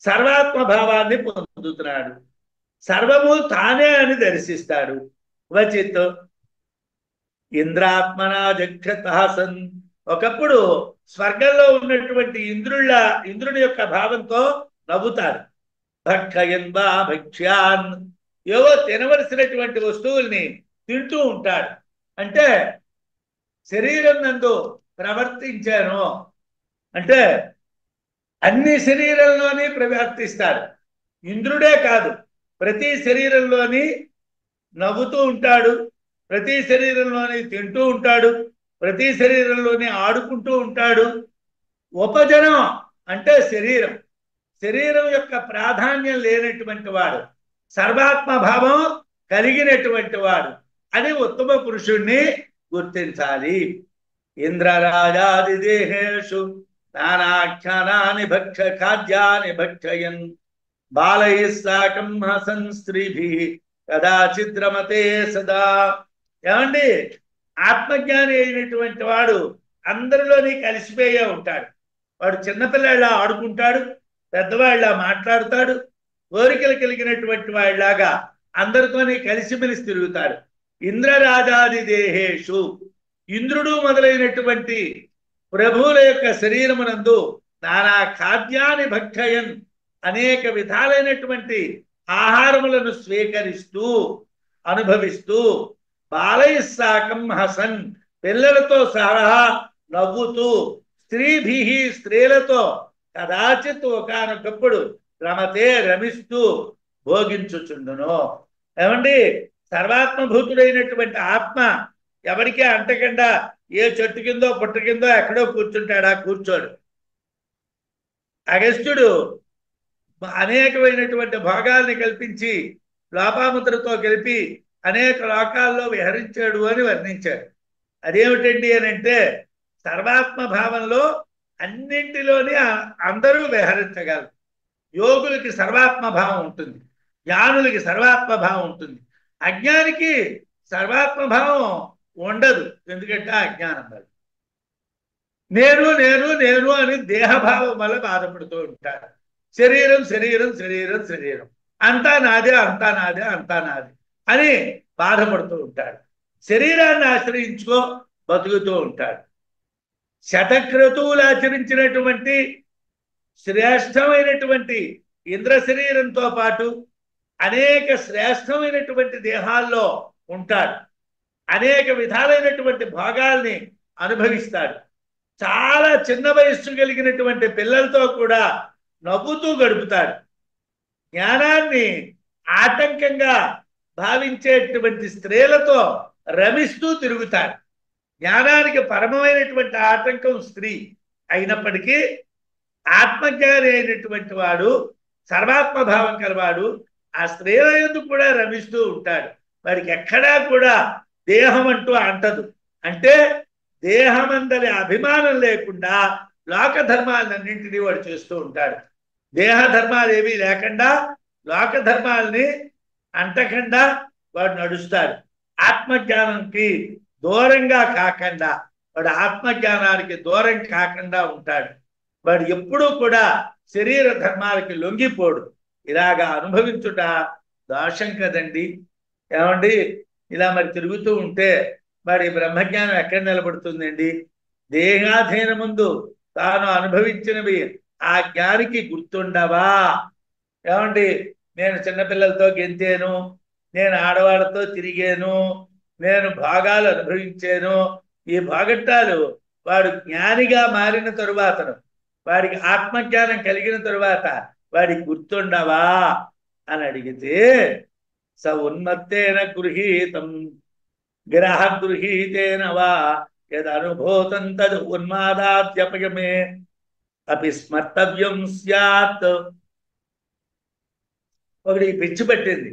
[SPEAKER 1] సర్వాత్మ భావాన్ని పొందుతున్నాడు. సర్వము తానే అని దర్శిస్తాడు. క్వచిత్ ఇంద్రాత్మనా జక్షతాసన్. ఒకప్పుడు స్వర్గంలో ఉన్నటువంటి ఇంద్రుని యొక్క భావంతో నవ్వుతాడు. భక్షయన్ బా భక్ష్యాన్. ఏవో తినవలసినటువంటి వస్తువుల్ని తింటూ ఉంటాడు. అంటే శరీరం నందు ప్రవర్తించాను అంటే అన్ని శరీరంలోని ప్రవర్తిస్తాడు. ఇంద్రుడే కాదు, ప్రతి శరీరంలోని నవ్వుతూ ఉంటాడు, ప్రతి శరీరంలోని తింటూ ఉంటాడు, ప్రతి శరీరంలోని ఆడుకుంటూ ఉంటాడు. ఉపజనం అంటే శరీరం, శరీరం యొక్క ప్రాధాన్యం లేనటువంటి వాడు, సర్వాత్మ భావం కలిగినటువంటి వాడు అని ఉత్తమ పురుషుణ్ణి గుర్తించాలి. ఇంద్రరాజాది దేహేషు నానాఖ్యానాని భక్ష ఖాద్యాని భక్షయన్ బాలై సాకం హసన్ స్త్రీభిః కదాచిద్రమతే సదా. ఏమండి, ఆత్మజ్ఞాని అయినటువంటి వాడు అందరిలోని కలిసిపోయే ఉంటాడు. వాడు చిన్నపిల్లలా ఆడుకుంటాడు, పెద్దవాళ్ళ మాట్లాడుతాడు, కోరికలు కలిగినటువంటి వాళ్ళలాగా అందరితోని కలిసిమెలిసి తిరుగుతాడు. ఇంద్రరాజాది దేహేషు, ఇంద్రుడు మొదలైనటువంటి ప్రభువుల యొక్క శరీరమునందు నానా ఖాద్యాన్ని భక్షయన్, అనేక విధాలైనటువంటి ఆహారములను స్వీకరిస్తూ అనుభవిస్తూ బాలై సాకం హసన్, పిల్లలతో సహా నవ్వుతూ స్త్రీభి, స్త్రీలతో కదాచిత్ ఒకనొకప్పుడు రమతే రమిస్తూ భోగించుచుండును. ఏమండి, సర్వాత్మభూతుడైనటువంటి ఆత్మ ఎవరికీ అంటకుండా ఏ చెట్టు కిందో పుట్ట కిందో ఎక్కడో కూర్చుంటాడా? కూర్చోడు. అగస్త్యుడు అనేకమైనటువంటి భోగాల్ని కల్పించి లోపాముద్రతో కలిపి అనేక లోకాల్లో విహరించాడు అని వర్ణించాడు. అదేమిటండి అని అంటే, సర్వాత్మ భావంలో అన్నింటిలోని అందరూ విహరించగలరు. యోగులకి సర్వాత్మ భావం ఉంటుంది, జ్ఞానులకి సర్వాత్మ భావం ఉంటుంది. అజ్ఞానికి సర్వాత్మ భావం ఉండదు. ఎందుకంటే అజ్ఞానం వల్ల నేను నేను నేను అని దేహభావం వల్ల బాధపడుతూ ఉంటారు. శరీరం శరీరం శరీరం శరీరం, అంతా నాదే అంతా నాదే అంతా నాదే అని బాధపడుతూ ఉంటాడు. శరీరాన్ని ఆశ్రయించుకో బతుకుతూ ఉంటాడు. శతక్రతువులు ఆచరించినటువంటి శ్రేష్టమైనటువంటి ఇంద్ర శరీరంతో పాటు అనేక శ్రేష్టమైనటువంటి దేహాల్లో ఉంటాడు. అనేక విధాలైనటువంటి భోగాల్ని అనుభవిస్తాడు. చాలా చిన్న వయస్సు కలిగినటువంటి పిల్లలతో కూడా నవ్వుతూ గడుపుతాడు. జ్ఞానాన్ని ఆటంకంగా భావించేటువంటి స్త్రీలతో రమిస్తూ తిరుగుతాడు. జ్ఞానానికి పరమమైనటువంటి ఆటంకం స్త్రీ అయినప్పటికీ ఆత్మజ్ఞాని అయినటువంటి వాడు, సర్వాత్మ భావం కలవాడు, ఆ స్త్రీల యందు కూడా రమిస్తూ ఉంటాడు. వాడికి ఎక్కడా కూడా దేహం అంటూ అంటదు. అంటే దేహమందలి అభిమానం లేకుండా లోక ధర్మాలన్నింటినీ వాడు చేస్తూ ఉంటాడు. దేహ ధర్మాలు ఏమీ లేకుండా లోక ధర్మాలని అంటకుండా వాడు నడుస్తాడు. ఆత్మజ్ఞానానికి దూరంగా కాకుండా, వాడు ఆత్మజ్ఞానానికి దూరం కాకుండా ఉంటాడు. వాడు ఎప్పుడూ కూడా శరీర ధర్మాలకి లొంగిపోడు. ఇలాగా అనుభవించుట దోషం కదండి. ఏమండి, ఇలా మరి తిరుగుతూ ఉంటే వాడి బ్రహ్మజ్ఞానం ఎక్కడ నిలబడుతుందండి? దేహాధీన ముందు తాను అనుభవించినవి ఆ జ్ఞానికి గుర్తుండవా? ఏమండి, నేను చిన్నపిల్లలతో గెంతాను, నేను ఆడవాళ్ళతో తిరిగాను, నేను భాగాలు అనుభవించాను. ఈ భాగట్టాలు వాడు జ్ఞానిగా మారిన తరువాతను, వాడికి ఆత్మజ్ఞానం కలిగిన తరువాత వాడికి గుర్తుండవా అని అడిగితే స ఉన్మత్తేన గృహీతం గ్రహ గృహీతేన వా యదనుభూతం తద్ ఉన్మాదాద్యపగమే అపి స్మర్తవ్యం స్యాత్. ఒకటి పిచ్చి పట్టింది,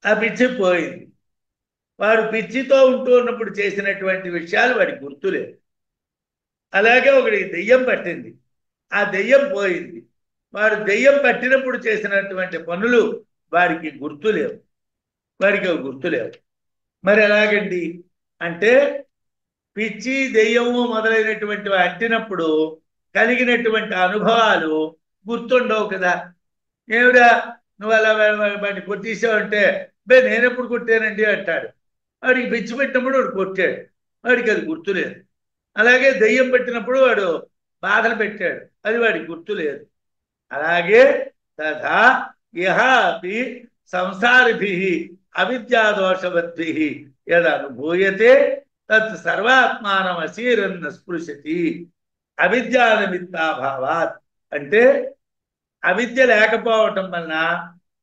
[SPEAKER 1] ఆ పిచ్చి పోయింది. వాడు పిచ్చితో ఉంటూ ఉన్నప్పుడు చేసినటువంటి విషయాలు వాడికి గుర్తులేదు. అలాగే ఒకటి దెయ్యం పట్టింది, ఆ దెయ్యం పోయింది. వాడు దెయ్యం పట్టినప్పుడు చేసినటువంటి పనులు వాడికి గుర్తులేవు, వాడికి గుర్తులేవు. మరి ఎలాగండి అంటే పిచ్చి దెయ్యము మొదలైనటువంటి అంటినప్పుడు కలిగినటువంటి అనుభవాలు గుర్తుండవు కదా. ఏమిరా నువ్వు అలా వాడిని కొట్టేసావు అంటే బే నేనెప్పుడు కొట్టానండి అంటాడు. వాడికి పిచ్చి పెట్టినప్పుడు వాడు కొట్టాడు, వాడికి అది గుర్తులేదు. అలాగే దెయ్యం పెట్టినప్పుడు వాడు బాధలు పెట్టాడు, అది వాడికి గుర్తులేదు. అలాగే తథా ఇహ అపి సంసారిభి అవిద్యాదోషవద్భి యదనుభూయతే తత్ సర్వాత్మానం అశీరన్న స్పృశతి అవిద్యా నిమిత్తాభావాత్. అంటే అవిద్య లేకపోవటం వలన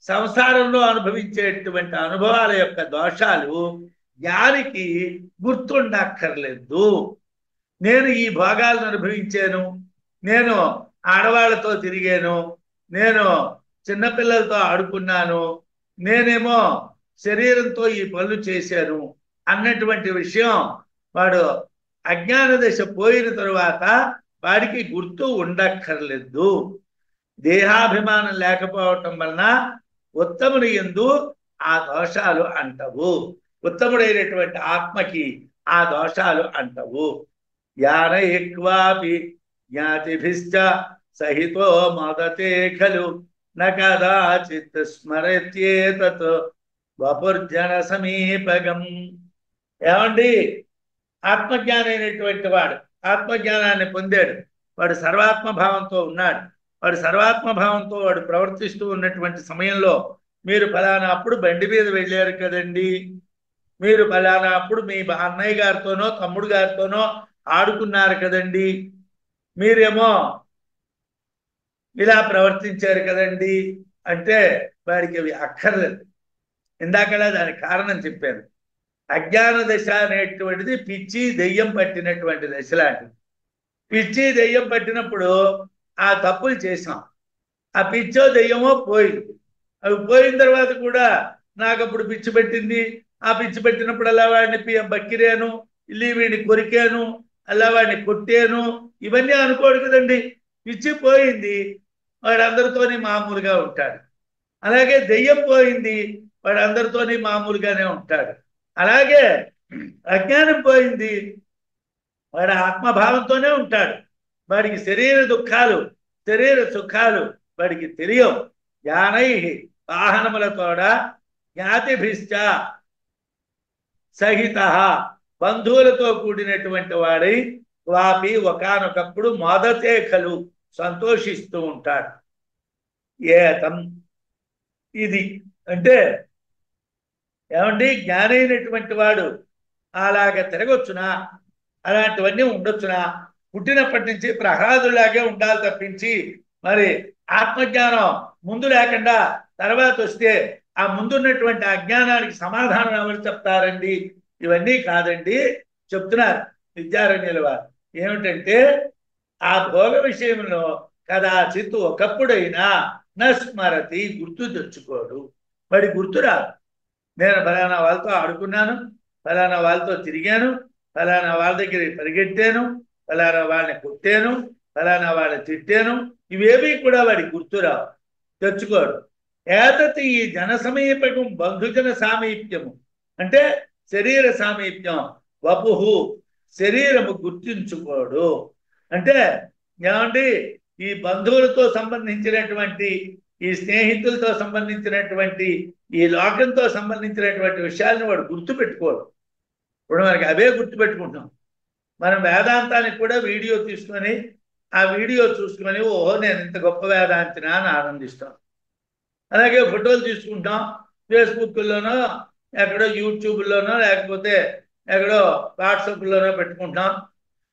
[SPEAKER 1] సంసారంలో అనుభవించేటువంటి అనుభవాల యొక్క దోషాలు జ్ఞానికి గుర్తుండక్కర్లేదు. నేను ఈ భోగాలను అనుభవించాను, నేను ఆడవాళ్లతో తిరిగాను, నేను చిన్నపిల్లలతో ఆడుకున్నాను, నేనేమో శరీరంతో ఈ పనులు చేశాను అన్నటువంటి విషయం వాడు అజ్ఞాన దశ పోయిన తరువాత వాడికి గుర్తు ఉండక్కర్లేదు. దేహాభిమానం లేకపోవటం వలన ఉత్తముని యందు ఆ దోషాలు అంటవు, ఉత్తముడైనటువంటి ఆత్మకి ఆ దోషాలు అంటవు. జ్ఞాన ఎక్కువాపి జ్ఞాతిభిశ్చ సహితో మదతే ఖలు న కదాచిత్ స్మరత్యేతత్ వపుర్జన సమీపగం. ఏమండి, ఆత్మజ్ఞానం అయినటువంటి వాడు ఆత్మజ్ఞానాన్ని పొందాడు, వాడు సర్వాత్మభావంతో ఉన్నాడు. వాడు సర్వాత్మభావంతో వాడు ప్రవర్తిస్తూ ఉన్నటువంటి సమయంలో మీరు ఫలానా అప్పుడు బండి మీద వెళ్ళారు కదండి, మీరు ఫలానా అప్పుడు మీ అన్నయ్య గారితోనో తమ్ముడు గారితోనో ఆడుకున్నారు కదండి, మీరేమో ఇలా ప్రవర్తించారు కదండి అంటే వాడికి అవి అక్కర్లేదు. ఇందాకలా దానికి కారణం చెప్పాను. అజ్ఞాన దశ అనేటువంటిది పిచ్చి దెయ్యం పట్టినటువంటి దశ లాంటిది. పిచ్చి దెయ్యం పట్టినప్పుడు ఆ తప్పులు చేసాం, ఆ పిచ్చో దెయ్యమో పోయింది. అవి పోయిన తర్వాత కూడా నాకు అప్పుడు పిచ్చి పెట్టింది, ఆ పిచ్చి పెట్టినప్పుడు అలా వాడిని బక్కిరాను, ఇల్లి వీడిని కొరికాను, అలా వాడిని కొట్టాను, ఇవన్నీ అనుకోడు కదండి. పిచ్చి పోయింది, వాడు అందరితోని మామూలుగా ఉంటాడు. అలాగే దెయ్యం పోయింది, వాడు అందరితోని మామూలుగానే ఉంటాడు. అలాగే అజ్ఞానం పోయింది, వాడు ఆత్మభావంతోనే ఉంటాడు. వాడికి శరీర దుఃఖాలు శరీర సుఖాలు వాడికి తెలియవు. జ్ఞానై వాహనములతోడ జ్ఞాతిభిశ్చ సహిత బంధువులతో కూడినటువంటి వాడై వాపి ఒకానొకప్పుడు మోదతే ఖలు సంతోషిస్తూ ఉంటాడు. ఏతం ఇది అంటే ఏమండి, జ్ఞానైనటువంటి వాడు అలాగ తిరగొచ్చునా, అలాంటివన్నీ ఉండొచ్చునా, పుట్టినప్పటి నుంచి ప్రహ్లాదులాగే ఉండాలి తప్పించి మరి ఆత్మజ్ఞానం ముందు లేకుండా తర్వాత వస్తే ఆ ముందున్నటువంటి అజ్ఞానానికి సమాధానం ఎవరు చెప్తారండి? ఇవన్నీ కాదండి చెప్తున్నారు విద్యారణ్యుల వారు. ఏమిటంటే ఆ భోగ విషయంలో కదాచిత్ ఒకప్పుడైనా నస్మరతి గుర్తు తెచ్చుకోడు, వాడి గుర్తురాదు. నేను ఫలానా వాళ్ళతో ఆడుకున్నాను, ఫలానా వాళ్ళతో తిరిగాను, ఫలానా వాళ్ళ దగ్గర పరిగెట్టాను, ఫలానా వాళ్ళని కొట్టాను, ఫలానా వాళ్ళని తిట్టాను, ఇవేమీ కూడా వాడికి గుర్తురావు, తెచ్చుకోడు. ఏతత్ ఈ జన సమీపకం బంధుజన సామీప్యము అంటే శరీర సామీప్యం, వపుహు శరీరము గుర్తించుకోడు. అంటే ఏమండి, ఈ బంధువులతో సంబంధించినటువంటి ఈ స్నేహితులతో సంబంధించినటువంటి ఈ లోకంతో సంబంధించినటువంటి విషయాలను వాడు గుర్తుపెట్టుకోడు. ఇప్పుడు మనకి అవే గుర్తుపెట్టుకుంటాం. మనం వేదాంతానికి కూడా వీడియో తీసుకొని ఆ వీడియో చూసుకొని ఓహో నేను ఇంత గొప్ప వేదాంతినా అని ఆనందిస్తాం. అలాగే ఫోటోలు తీసుకుంటాం, ఫేస్బుక్లోనో ఎక్కడో యూట్యూబ్లోనో లేకపోతే ఎక్కడో వాట్సాప్లోనో పెట్టుకుంటాం.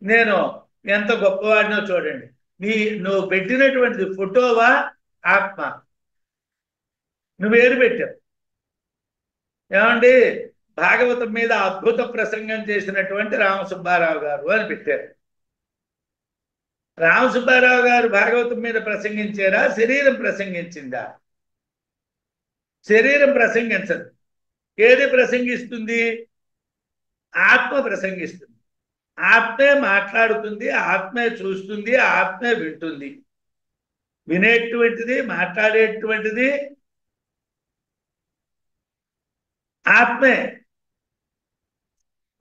[SPEAKER 1] నేను ఎంత గొప్పవాడినో చూడండి. నువ్వు పెట్టినటువంటిది ఫోటోవా ఆత్మ? నువ్వు ఏడు పెట్టావు. ఏమండి, భాగవతం మీద అద్భుత ప్రసంగం చేసినటువంటి రామసుబ్బారావు గారు అని పెట్టారు. రామసుబ్బారావు గారు భాగవతం మీద ప్రసంగించారా, శరీరం ప్రసంగించిందా? శరీరం ప్రసంగించదు. ఏది ప్రసంగిస్తుంది? ఆత్మ ప్రసంగిస్తుంది. ఆత్మే మాట్లాడుతుంది, ఆత్మే చూస్తుంది, ఆత్మే వింటుంది. వినేటువంటిది, మాట్లాడేటువంటిది ఆత్మే.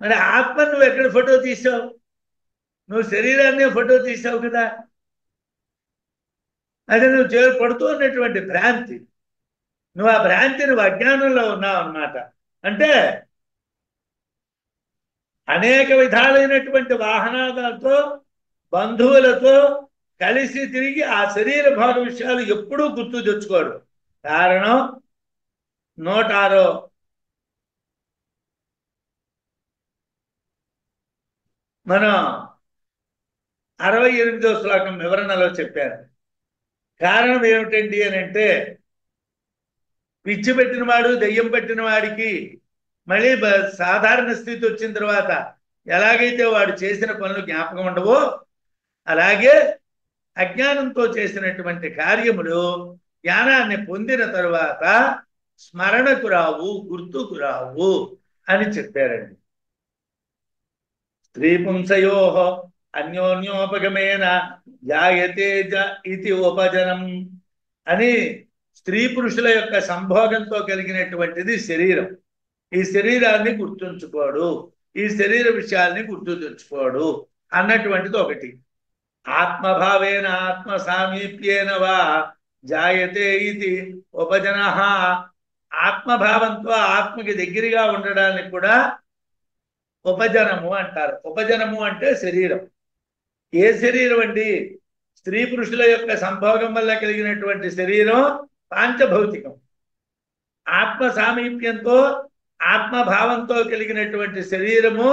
[SPEAKER 1] మరి ఆత్మ నువ్వు ఎక్కడ ఫోటో తీసావు? నువ్వు శరీరాన్ని ఫోటో తీసావు కదా. అది నువ్వు పడుతూ ఉన్నటువంటి భ్రాంతి. నువ్వు ఆ భ్రాంతి, నువ్వు అజ్ఞానంలో ఉన్నావు అన్నమాట. అంటే అనేక విధాలైనటువంటి వాహనాలతో, బంధువులతో కలిసి తిరిగి ఆ శరీర భాగ విషయాలు ఎప్పుడూ గుర్తు తెచ్చుకోడు. కారణం 106 మనం 68వ శ్లోకం వివరణలో చెప్పారు. కారణం ఏమిటండి అని అంటే, పిచ్చి పెట్టిన వాడు, దెయ్యం పెట్టిన వాడికి మళ్ళీ సాధారణ స్థితి వచ్చిన తర్వాత ఎలాగైతే వాడు చేసిన పనులు జ్ఞాపకం ఉండవో, అలాగే అజ్ఞానంతో చేసినటువంటి కార్యములు జ్ఞానాన్ని పొందిన తరువాత స్మరణకు రావు, గుర్తుకు రావు అని చెప్పారండి. స్త్రీ పుంసయో అన్యోన్యోపగమేన జాయతే ఇది ఉపజనం అని, స్త్రీ పురుషుల యొక్క సంభోగంతో కలిగినటువంటిది శరీరం. ఈ శరీరాన్ని గుర్తుంచుకోడు, ఈ శరీర విషయాల్ని గుర్తు తెచ్చుకోడు అన్నటువంటిది ఒకటి. ఆత్మభావేన ఆత్మ సామీప్యేన వా జాయతే ఇది ఉపజన. ఆత్మభావంతో ఆత్మకి దగ్గరగా ఉండడానికి కూడా ఉపజనము అంటారు. ఉపజనము అంటే శరీరం. ఏ శరీరం అండి? స్త్రీ పురుషుల యొక్క సంభోగం వల్ల కలిగినటువంటి శరీరం పాంచభౌతికం. ఆత్మ సామీప్యంతో, ఆత్మభావంతో కలిగినటువంటి శరీరము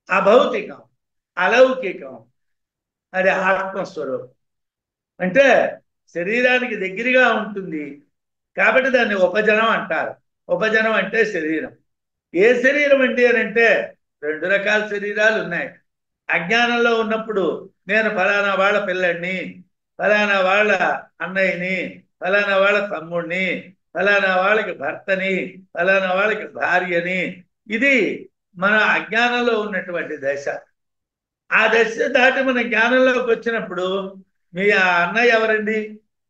[SPEAKER 1] అభౌతికం, అలౌకికం. అది ఆత్మస్వరూపం. అంటే శరీరానికి దగ్గరగా ఉంటుంది కాబట్టి దాన్ని ఉపజనం అంటారు. ఉపజనం అంటే శరీరం. ఏ శరీరం అండి అని అంటే, 2 రకాల శరీరాలు ఉన్నాయి. అజ్ఞానంలో ఉన్నప్పుడు నేను ఫలానా వాళ్ళ పిల్లడిని, ఫలానా వాళ్ళ అన్నయ్యని, ఫలానా వాళ్ళ తమ్ముడిని, ఫలానా వాళ్ళకి భర్తని, ఫలానా వాళ్ళకి భార్యని. ఇది మన అజ్ఞానంలో ఉన్నటువంటి దశ. ఆ దశ దాటి మన జ్ఞానంలోకి వచ్చినప్పుడు మీ అన్నయ్య ఎవరండి,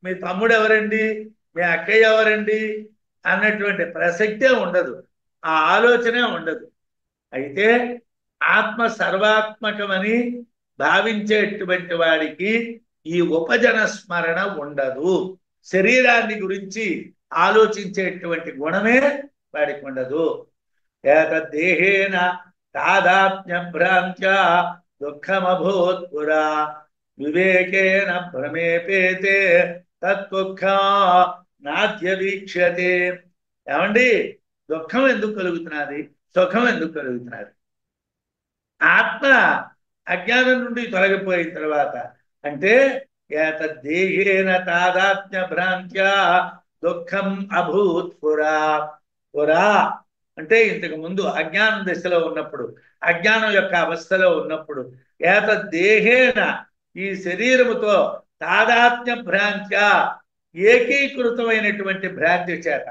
[SPEAKER 1] మీ తమ్ముడు ఎవరండి, మీ అక్కయ్య ఎవరండి అన్నటువంటి ప్రసక్తే ఉండదు, ఆ ఆలోచనే ఉండదు. అయితే ఆత్మ సర్వాత్మకమని భావించేటువంటి వాడికి ఈ ఉపజన స్మరణ ఉండదు. శరీరాన్ని గురించి ఆలోచించేటువంటి గుణమే వాడికి ఉండదు. ఏతద్దేహేన తాదాత్మ్య భ్రాంత్యా దుఃఖమభూత్పురా వివేకేన భ్రమేపేతే తద్దుఃఖం నాద్య వీక్ష్యతే. ఏమండి, దుఃఖం ఎందుకు కలుగుతున్నది, సుఖం ఎందుకు కలుగుతున్నది? ఆత్మ అజ్ఞానం నుండి తొలగిపోయిన తర్వాత అంటే ఏతద్దేహేన తాదాత్మ్య భ్రాంత్యా దుఃఖం అభూత్ పురా. పురా అంటే ఇంతకు ముందు అజ్ఞానం దశలో ఉన్నప్పుడు, అజ్ఞానం యొక్క అవస్థలో ఉన్నప్పుడు, ఏతద్దేహేన ఈ శరీరముతో తాదాత్మ్య భ్రాంత్యా ఏకీకృతమైనటువంటి భ్రాంతి చేత,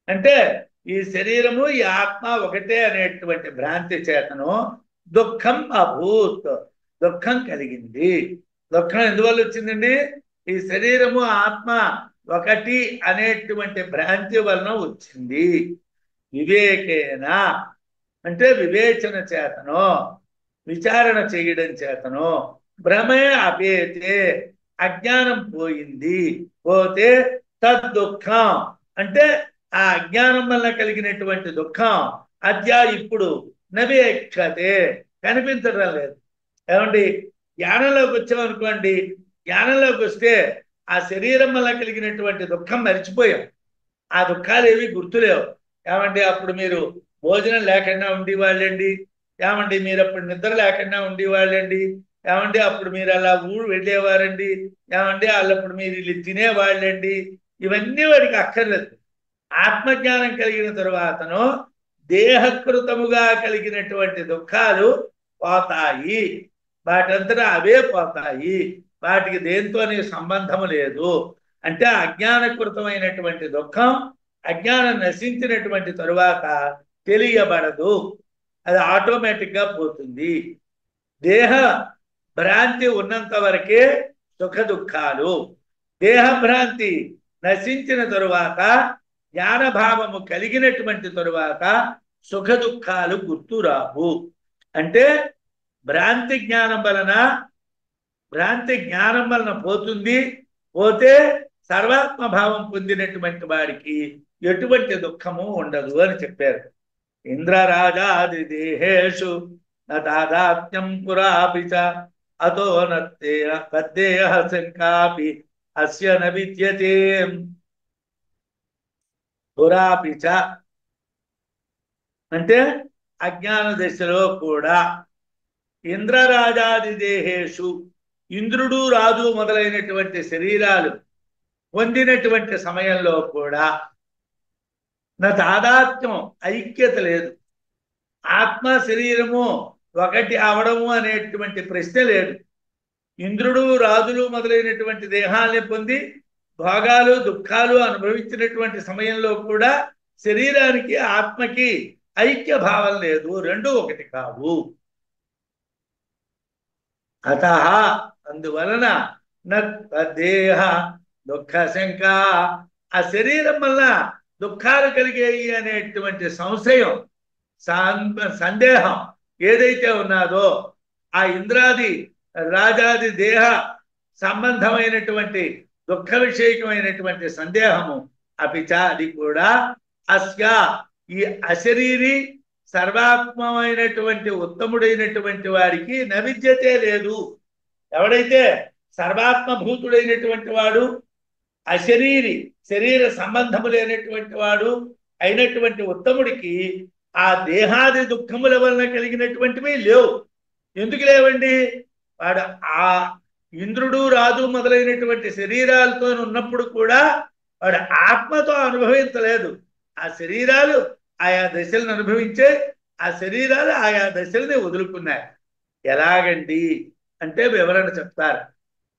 [SPEAKER 1] అంటే ఈ శరీరము ఈ ఆత్మ ఒకటే అనేటువంటి భ్రాంతి చేతను దుఃఖం అభూత్, దుఃఖం కలిగింది. దుఃఖం ఎందువల్ల వచ్చిందండి? ఈ శరీరము ఆత్మ ఒకటి అనేటువంటి భ్రాంతి వలన వచ్చింది. వివేకేన అంటే వివేచన చేతను, విచారణ చేయడం చేతను, భ్రమే అపేతే అజ్ఞానం పోయింది. పోతే తద్దుఃఖం అంటే ఆ అజ్ఞానం వల్ల కలిగినటువంటి దుఃఖం అద్యా ఇప్పుడు నవేక్షతే కనిపించడం లేదు. ఏమండి, జ్ఞానంలోకి వచ్చామనుకోండి, జ్ఞానంలోకి వస్తే ఆ శరీరం వల్ల కలిగినటువంటి దుఃఖం మరిచిపోయాం. ఆ దుఃఖాలు ఏవి గుర్తులేవు. ఏమండి, అప్పుడు మీరు భోజనం లేకుండా ఉండేవాళ్ళండి, ఏమండి మీరు అప్పుడు నిద్ర లేకుండా ఉండేవాళ్ళండి, ఏమండి అప్పుడు మీరు అలా ఊరు వెళ్ళేవారండి, ఏమండి వాళ్ళప్పుడు మీరు ఇల్లు తినేవాళ్ళండి, ఇవన్నీ వాడికి అక్కర్లేదు. ఆత్మజ్ఞానం కలిగిన తరువాతను దేహకృతముగా కలిగినటువంటి దుఃఖాలు పోతాయి, వాటంతటా అవే పోతాయి, వాటికి దేంతోనే సంబంధము లేదు. అంటే అజ్ఞానకృతమైనటువంటి దుఃఖం అజ్ఞానం నశించినటువంటి తరువాత తెలియబడదు, అది ఆటోమేటిక్గా పోతుంది. దేహ భ్రాంతి ఉన్నంత వరకే సుఖ దుఃఖాలు, దేహ భ్రాంతి నశించిన తరువాత జ్ఞానభావము కలిగినటువంటి తరువాత సుఖ దుఃఖాలు గుర్తురావు. అంటే భ్రాంతి జ్ఞానం వలన పోతుంది. పోతే సర్వాత్మ భావం పొందినటువంటి వాడికి ఎటువంటి దుఃఖము ఉండదు అని చెప్పారు. ఇంద్రరాజాది దేహేషు నాదాత్మ్యం పురాపి చ అతో నద్దేహ శంకాపి అస్య న విద్యతే పురాపి చ అంటే అజ్ఞాన దశలో కూడా ఇంద్రరాజాది దేహేషు ఇంద్రుడు రాజు మొదలైనటువంటి శరీరాలు పొందినటువంటి సమయంలో కూడా నా తాదాత్మ్యం ఐక్యత లేదు, ఆత్మ శరీరము ఒకటి అవడము అనేటువంటి ప్రశ్న లేదు. ఇంద్రుడు రాజులు మొదలైనటువంటి దేహాల్ని పొంది భోగాలు దుఃఖాలు అనుభవించినటువంటి సమయంలో కూడా శరీరానికి ఆత్మకి ఐక్య భావం లేదు, రెండు ఒకటి కావు. అత అందువలన దేహ దుఃఖ శంక, ఆ శరీరం వల్ల దుఃఖాలు కలిగేయి అనేటువంటి సంశయం సందేహం ఏదైతే ఉన్నదో ఆ ఇంద్రాది రాజాది దేహ సంబంధమైనటువంటి దుఃఖ విషయకమైనటువంటి సందేహము అపిచ అది కూడా అస్య ఈ అశరీరి సర్వాత్మమైనటువంటి ఉత్తముడైనటువంటి వారికి నవిద్యతే లేదు. ఎవడైతే సర్వాత్మభూతుడైనటువంటి వాడు అశరీరి శరీర సంబంధము లేనటువంటి వాడు అయినటువంటి ఉత్తముడికి ఆ దేహాది దుఃఖముల వలన కలిగినటువంటివి లేవు. ఎందుకు లేవండి? వాడు ఆ ఇంద్రుడు రాజు మొదలైనటువంటి శరీరాలతో ఉన్నప్పుడు కూడా వాడు ఆత్మతో అనుభవించలేదు. ఆ శరీరాలు ఆయా దశలను అనుభవించే, ఆ శరీరాలు ఆయా దశల్ని వదులుకున్నాయి. ఎలాగండి అంటే వివరణ చెప్తారు.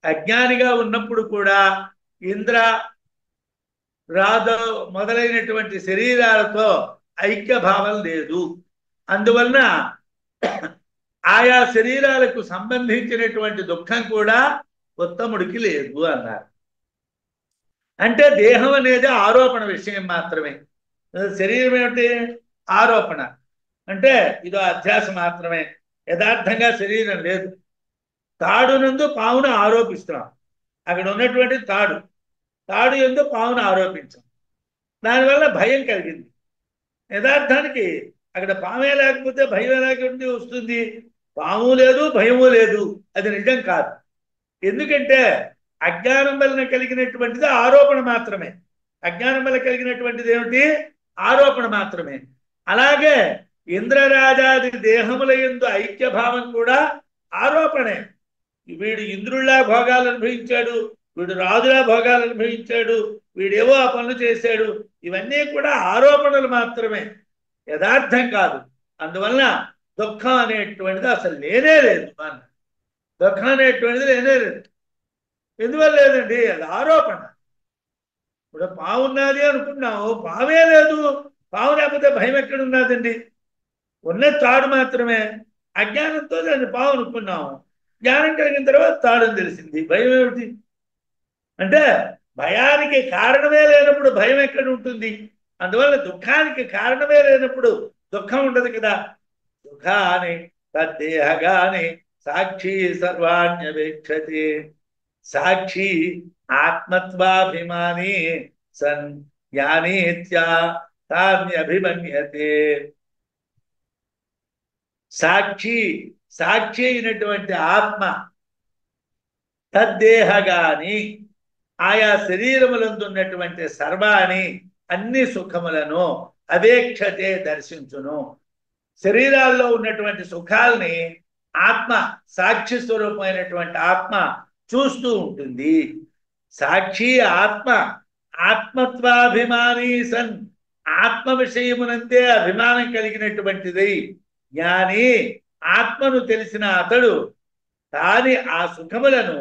[SPEAKER 1] అజ్ఞానిగా ఉన్నప్పుడు కూడా ఇంద్ర రాజు మొదలైనటువంటి శరీరాలతో ఐక్య భావం లేదు. అందువలన ఆయా శరీరాలకు సంబంధించినటువంటి దుఃఖం కూడా ఉత్తముడికి లేదు అన్నారు. అంటే దేహం అనేది ఆరోపణ విషయం మాత్రమే. శరీరం ఏమిటి? ఆరోపణ. అంటే ఇదో అధ్యాస మాత్రమే, యథార్థంగా శరీరం లేదు. తాడునందు పావును ఆరోపిస్తున్నాం. అక్కడ ఉన్నటువంటి తాడు ఎందు పావును ఆరోపించాం, దానివల్ల భయం కలిగింది. యథార్థానికి అక్కడ పామే లేకపోతే భయం ఎలాంటి వస్తుంది? పాము లేదు, భయము లేదు, అది నిజం కాదు. ఎందుకంటే అజ్ఞానం వలన కలిగినటువంటిది ఆరోపణ మాత్రమే. అజ్ఞానం వల్ల కలిగినటువంటిది ఏమిటి? ఆరోపణ మాత్రమే. అలాగే ఇంద్రరాజాది దేహముల యందు ఐక్యభావం కూడా ఆరోపణే. వీడు ఇంద్రుల్లా భోగాలు అనుభవించాడు, వీడు రాజులా భోగాలు అనుభవించాడు, వీడేవో ఆ పనులు చేశాడు, ఇవన్నీ కూడా ఆరోపణలు మాత్రమే, యథార్థం కాదు. అందువలన దుఃఖం అనేటువంటిది అసలు లేనే లేదు. దుఃఖం అనేటువంటిది లేనే లేదు. ఎందువల్ల లేదండి? అది ఆరోపణ. ఇప్పుడు పావు ఉన్నది అనుకున్నావు, పావే లేదు. పావు లేకపోతే భయం ఎక్కడ ఉన్నదండి? ఉన్న తాడు మాత్రమే. అజ్ఞానంతో దాన్ని పావు అనుకున్నాము, జ్ఞానం కలిగిన తర్వాత తాడని తెలిసింది. భయం ఏమిటి? అంటే భయానికి కారణమే లేనప్పుడు భయం ఎక్కడ ఉంటుంది? అందువల్ల దుఃఖానికి కారణమే లేనప్పుడు దుఃఖం ఉండదు కదా. దుఃఖాన్ని తద్దేహగాని సాక్షి సర్వాణ్యవేక్షతే, సాక్షి ఆత్మత్వాభిమాని సన్ జ్ఞానీత్యా తాన్యభిమన్యతే. సాక్షి అయినటువంటి ఆత్మ తద్దేహగాని ఆయా శరీరములందు ఉన్నటువంటి సర్వాణి అన్ని సుఖములను అవేక్షతే దర్శించును. శరీరాల్లో ఉన్నటువంటి సుఖాలని ఆత్మ, సాక్షి స్వరూపమైనటువంటి ఆత్మ చూస్తూ ఉంటుంది. సాక్షి ఆత్మ, ఆత్మత్వాభిమానీ సన్, ఆత్మ విషయమునందే అభిమానం కలిగినటువంటిది జ్ఞాని. ఆత్మను తెలిసిన అతడు తాని ఆ సుఖములను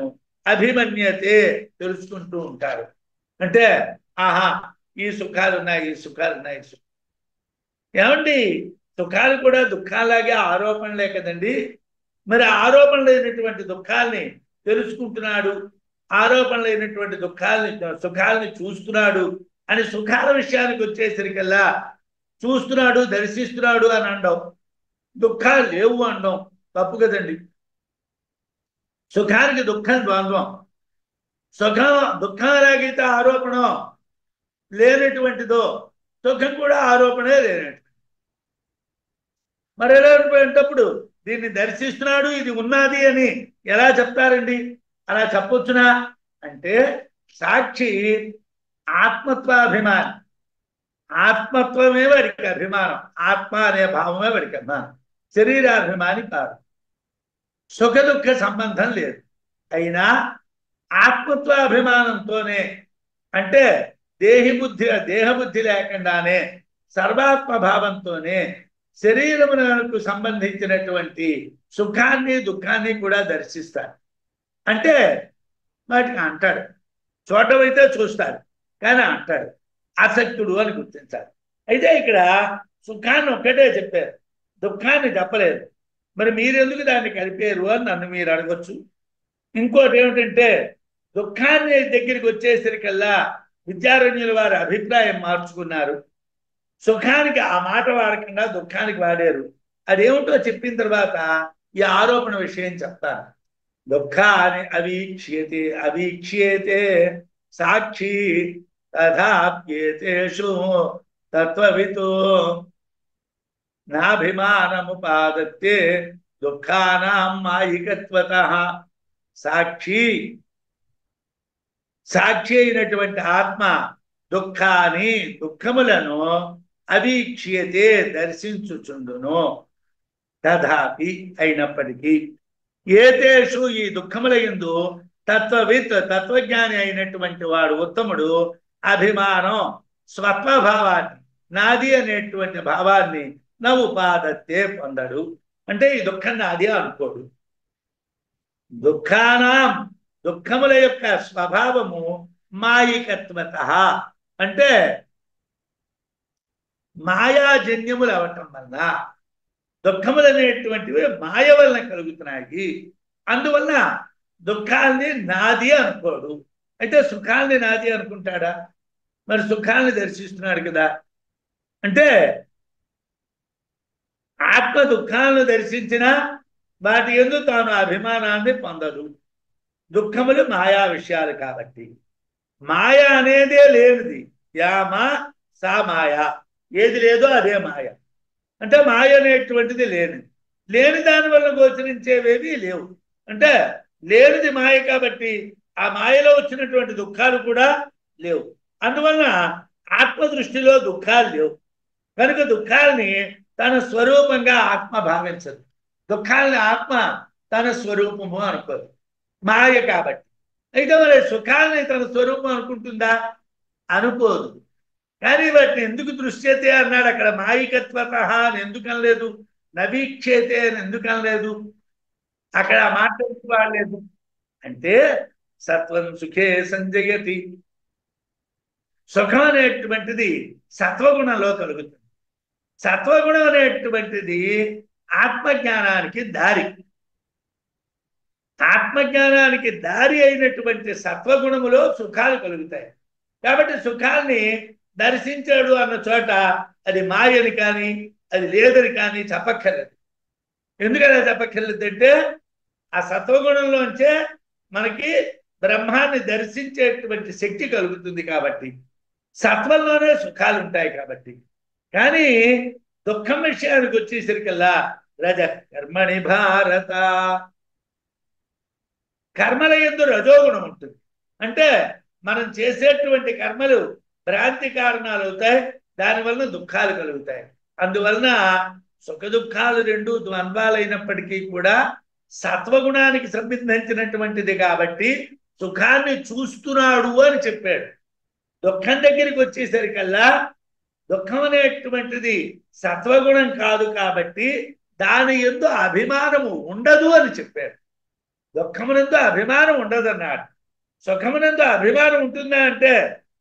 [SPEAKER 1] అభిమన్యతే, తెలుసుకుంటూ ఉంటారు. అంటే ఆహా, ఈ సుఖాలున్నాయి, ఈ సుఖాలున్నాయి. ఏమండి, సుఖాలు కూడా దుఃఖాలాగే ఆరోపణలే కదండి. మరి ఆరోపణలైనటువంటి దుఃఖాల్ని తెలుసుకుంటున్నాడు, ఆరోపణలైనటువంటి సుఖాలని చూస్తున్నాడు అని సుఖాల విషయానికి వచ్చేసరికల్లా చూస్తున్నాడు, దర్శిస్తున్నాడు అని అనడం, దుఃఖాలు లేవు అనడం తప్పు కదండి. సుఖానికి దుఃఖం ద్వంద్వం. దుఃఖం ఎలాగైతే ఆరోపణ లేనటువంటిదో, సుఖం కూడా ఆరోపణే లేనటువంటి. మరి ఎలాంటప్పుడు దీన్ని దర్శిస్తున్నాడు, ఇది ఉన్నది అని ఎలా చెప్తారండి? అలా చెప్పొచ్చునా అంటే, సాక్షి ఆత్మత్వాభిమానం, ఆత్మత్వమే వాడికి అభిమానం, ఆత్మ అనే భావమే వాడికి అభిమానం, శరీరాభిమాని కాదు. సుఖ దుఃఖ సంబంధం లేదు. అయినా ఆత్మత్వాభిమానంతోనే, అంటే దేహబుద్ధి లేకుండానే సర్వాత్మ భావంతోనే శరీరమునకు సంబంధించినటువంటి సుఖాన్ని దుఃఖాన్ని కూడా దర్శిస్తారు. అంటే వాటికి అంటాడు, చూడటమైతే చూస్తారు కానీ అంటాడు, ఆసక్తుడు అని గుర్తించాలి. అయితే ఇక్కడ సుఖాన్ని ఒక్కటే చెప్పారు, దుఃఖాన్ని చెప్పలేదు. మరి మీరెందుకు దాన్ని కలిపారు అని నన్ను మీరు అడగొచ్చు. ఇంకోటి ఏమిటంటే, దుఃఖాన్ని దగ్గరికి వచ్చేసరికల్లా విద్యారణ్యుల వారి అభిప్రాయం మార్చుకున్నారు. సుఖానికి ఆ మాట వాడకుండా దుఃఖానికి వాడారు. అదేమిటో చెప్పిన తర్వాత ఈ ఆరోపణ విషయం చెప్తాను. దుఃఖాన్ని అవీక్ష్యేతే సాక్షి తథాప్యేతేషు తత్వవితో నాభిమానముపాదత్తే దుఃఖానాం మాయికత్వతః. సాక్షి అయినటువంటి ఆత్మ దుఃఖములను అవీక్ష్యతే, దర్శించుచుండును. తథాపి, అయినప్పటికీ, ఏతేషు, ఈ దుఃఖముల యందు తత్వజ్ఞాని అయినటువంటి వాడు ఉత్తముడు అభిమానం, స్వత్వభావాన్ని, నాది అనేటువంటి భావాన్ని నా ఉపాదత్తే, పొందడు. అంటే ఈ దుఃఖం నాది అనుకోడు. దుఃఖముల యొక్క స్వభావము మాయికత్వత, అంటే మాయాజన్యములు అవటం వలన, దుఃఖములు అనేటువంటివి మాయ వలన కలుగుతున్నాయి. అందువలన దుఃఖాల్ని నాది అనుకోడు. అయితే సుఖాల్ని నాది అనుకుంటాడా? మరి సుఖాల్ని దర్శిస్తున్నాడు కదా. అంటే ఆత్మ దుఃఖాలను దర్శించినా వాటి యందు తాను అభిమానాన్ని పొందదు. దుఃఖములు మాయా విషయాలు కాబట్టి. మాయ అనేదే లేనిది, యామా సా మాయ, ఏది లేదో అదే మాయ. అంటే మాయ అనేటువంటిది లేని దాని వల్ల గోచరించేవేవి లేవు. అంటే లేనిది మాయ కాబట్టి ఆ మాయలో వచ్చినటువంటి దుఃఖాలు కూడా లేవు. అందువలన ఆత్మ దృష్టిలో దుఃఖాలు లేవు కనుక దుఃఖాలని తన స్వరూపంగా ఆత్మ భావించదు. దుఃఖాలని ఆత్మ తన స్వరూపము అనుకోదు, మాయ కాబట్టి. అయితే మరి సుఖాలని తన స్వరూపం అనుకుంటుందా? అనుకోదు. కానీ వాటిని ఎందుకు దృశ్యతే అన్నాడు అక్కడ. మాయికత్వత అని ఎందుకు అనలేదు, నవీక్షేతే అని ఎందుకు అనలేదు, అక్కడ ఆ మాట ఎందుకు వాడలేదు అంటే, సత్వం సుఖే సంజయతి, సుఖం అనేటువంటిది సత్వగుణంలో కలుగుతుంది. సత్వగుణం అనేటువంటిది ఆత్మజ్ఞానానికి దారి. ఆత్మజ్ఞానానికి దారి అయినటువంటి సత్వగుణములో సుఖాలు కలుగుతాయి. కాబట్టి సుఖాల్ని దర్శించాడు అన్న చోట అది మాయని కానీ అది లేదని కానీ చెప్పక్కర్లేదు. ఎందుకలా చెప్పక్కర్లేదంటే ఆ సత్వగుణంలోంచే మనకి బ్రహ్మాన్ని దర్శించేటువంటి శక్తి కలుగుతుంది కాబట్టి, సత్వంలోనే సుఖాలు ఉంటాయి కాబట్టి. కానీ దుఃఖం విషయానికి వచ్చేసరికల్లా రజ కర్మణి భారత, కర్మల యందు రజోగుణం ఉంటుంది. అంటే మనం చేసేటువంటి కర్మలు భ్రాంతి కారణాలు అవుతాయి, దానివలన దుఃఖాలు కలుగుతాయి. అందువలన సుఖ దుఃఖాలు రెండు ద్వంద్వాలైనప్పటికీ కూడా సత్వగుణానికి సంబంధించినటువంటిది కాబట్టి సుఖాన్ని చూస్తున్నాడు అని చెప్పాడు. దుఃఖం దగ్గరికి వచ్చేసరికల్లా దుఃఖం అనేటువంటిది సత్వగుణం కాదు కాబట్టి దాని యందు అభిమానము ఉండదు అని చెప్పాడు. దుఃఖమునందు అభిమానం ఉండదు అన్నాడు. సుఖమునందు అభిమానం ఉంటుందా అంటే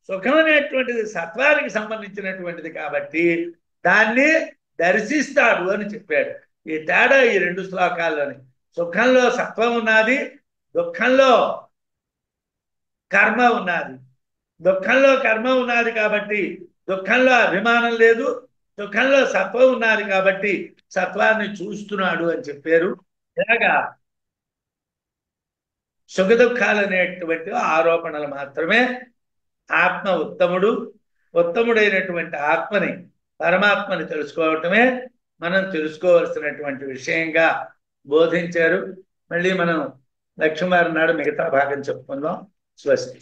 [SPEAKER 1] సుఖం అనేటువంటిది సత్వానికి సంబంధించినటువంటిది కాబట్టి దాన్ని దర్శిస్తాడు అని చెప్పాడు. ఈ తేడా ఈ రెండు శ్లోకాల్లోని. సుఖంలో సత్వం ఉన్నది, దుఃఖంలో కర్మ ఉన్నది. దుఃఖంలో కర్మ ఉన్నది కాబట్టి దుఃఖంలో అభిమానం లేదు, సుఖంలో సత్వం ఉన్నది కాబట్టి సత్వాన్ని చూస్తున్నాడు అని చెప్పారు. ఇలాగా సుఖ దుఃఖాలు అనేటువంటి ఆరోపణలు మాత్రమే. ఆత్మ ఉత్తముడు, ఉత్తముడైనటువంటి ఆత్మని పరమాత్మని తెలుసుకోవటమే మనం తెలుసుకోవాల్సినటువంటి విషయంగా బోధించారు. మళ్ళీ మనం లక్ష్మీవారం నాడు మిగతా భాగం చెప్పుకుందాం. స్వస్తి.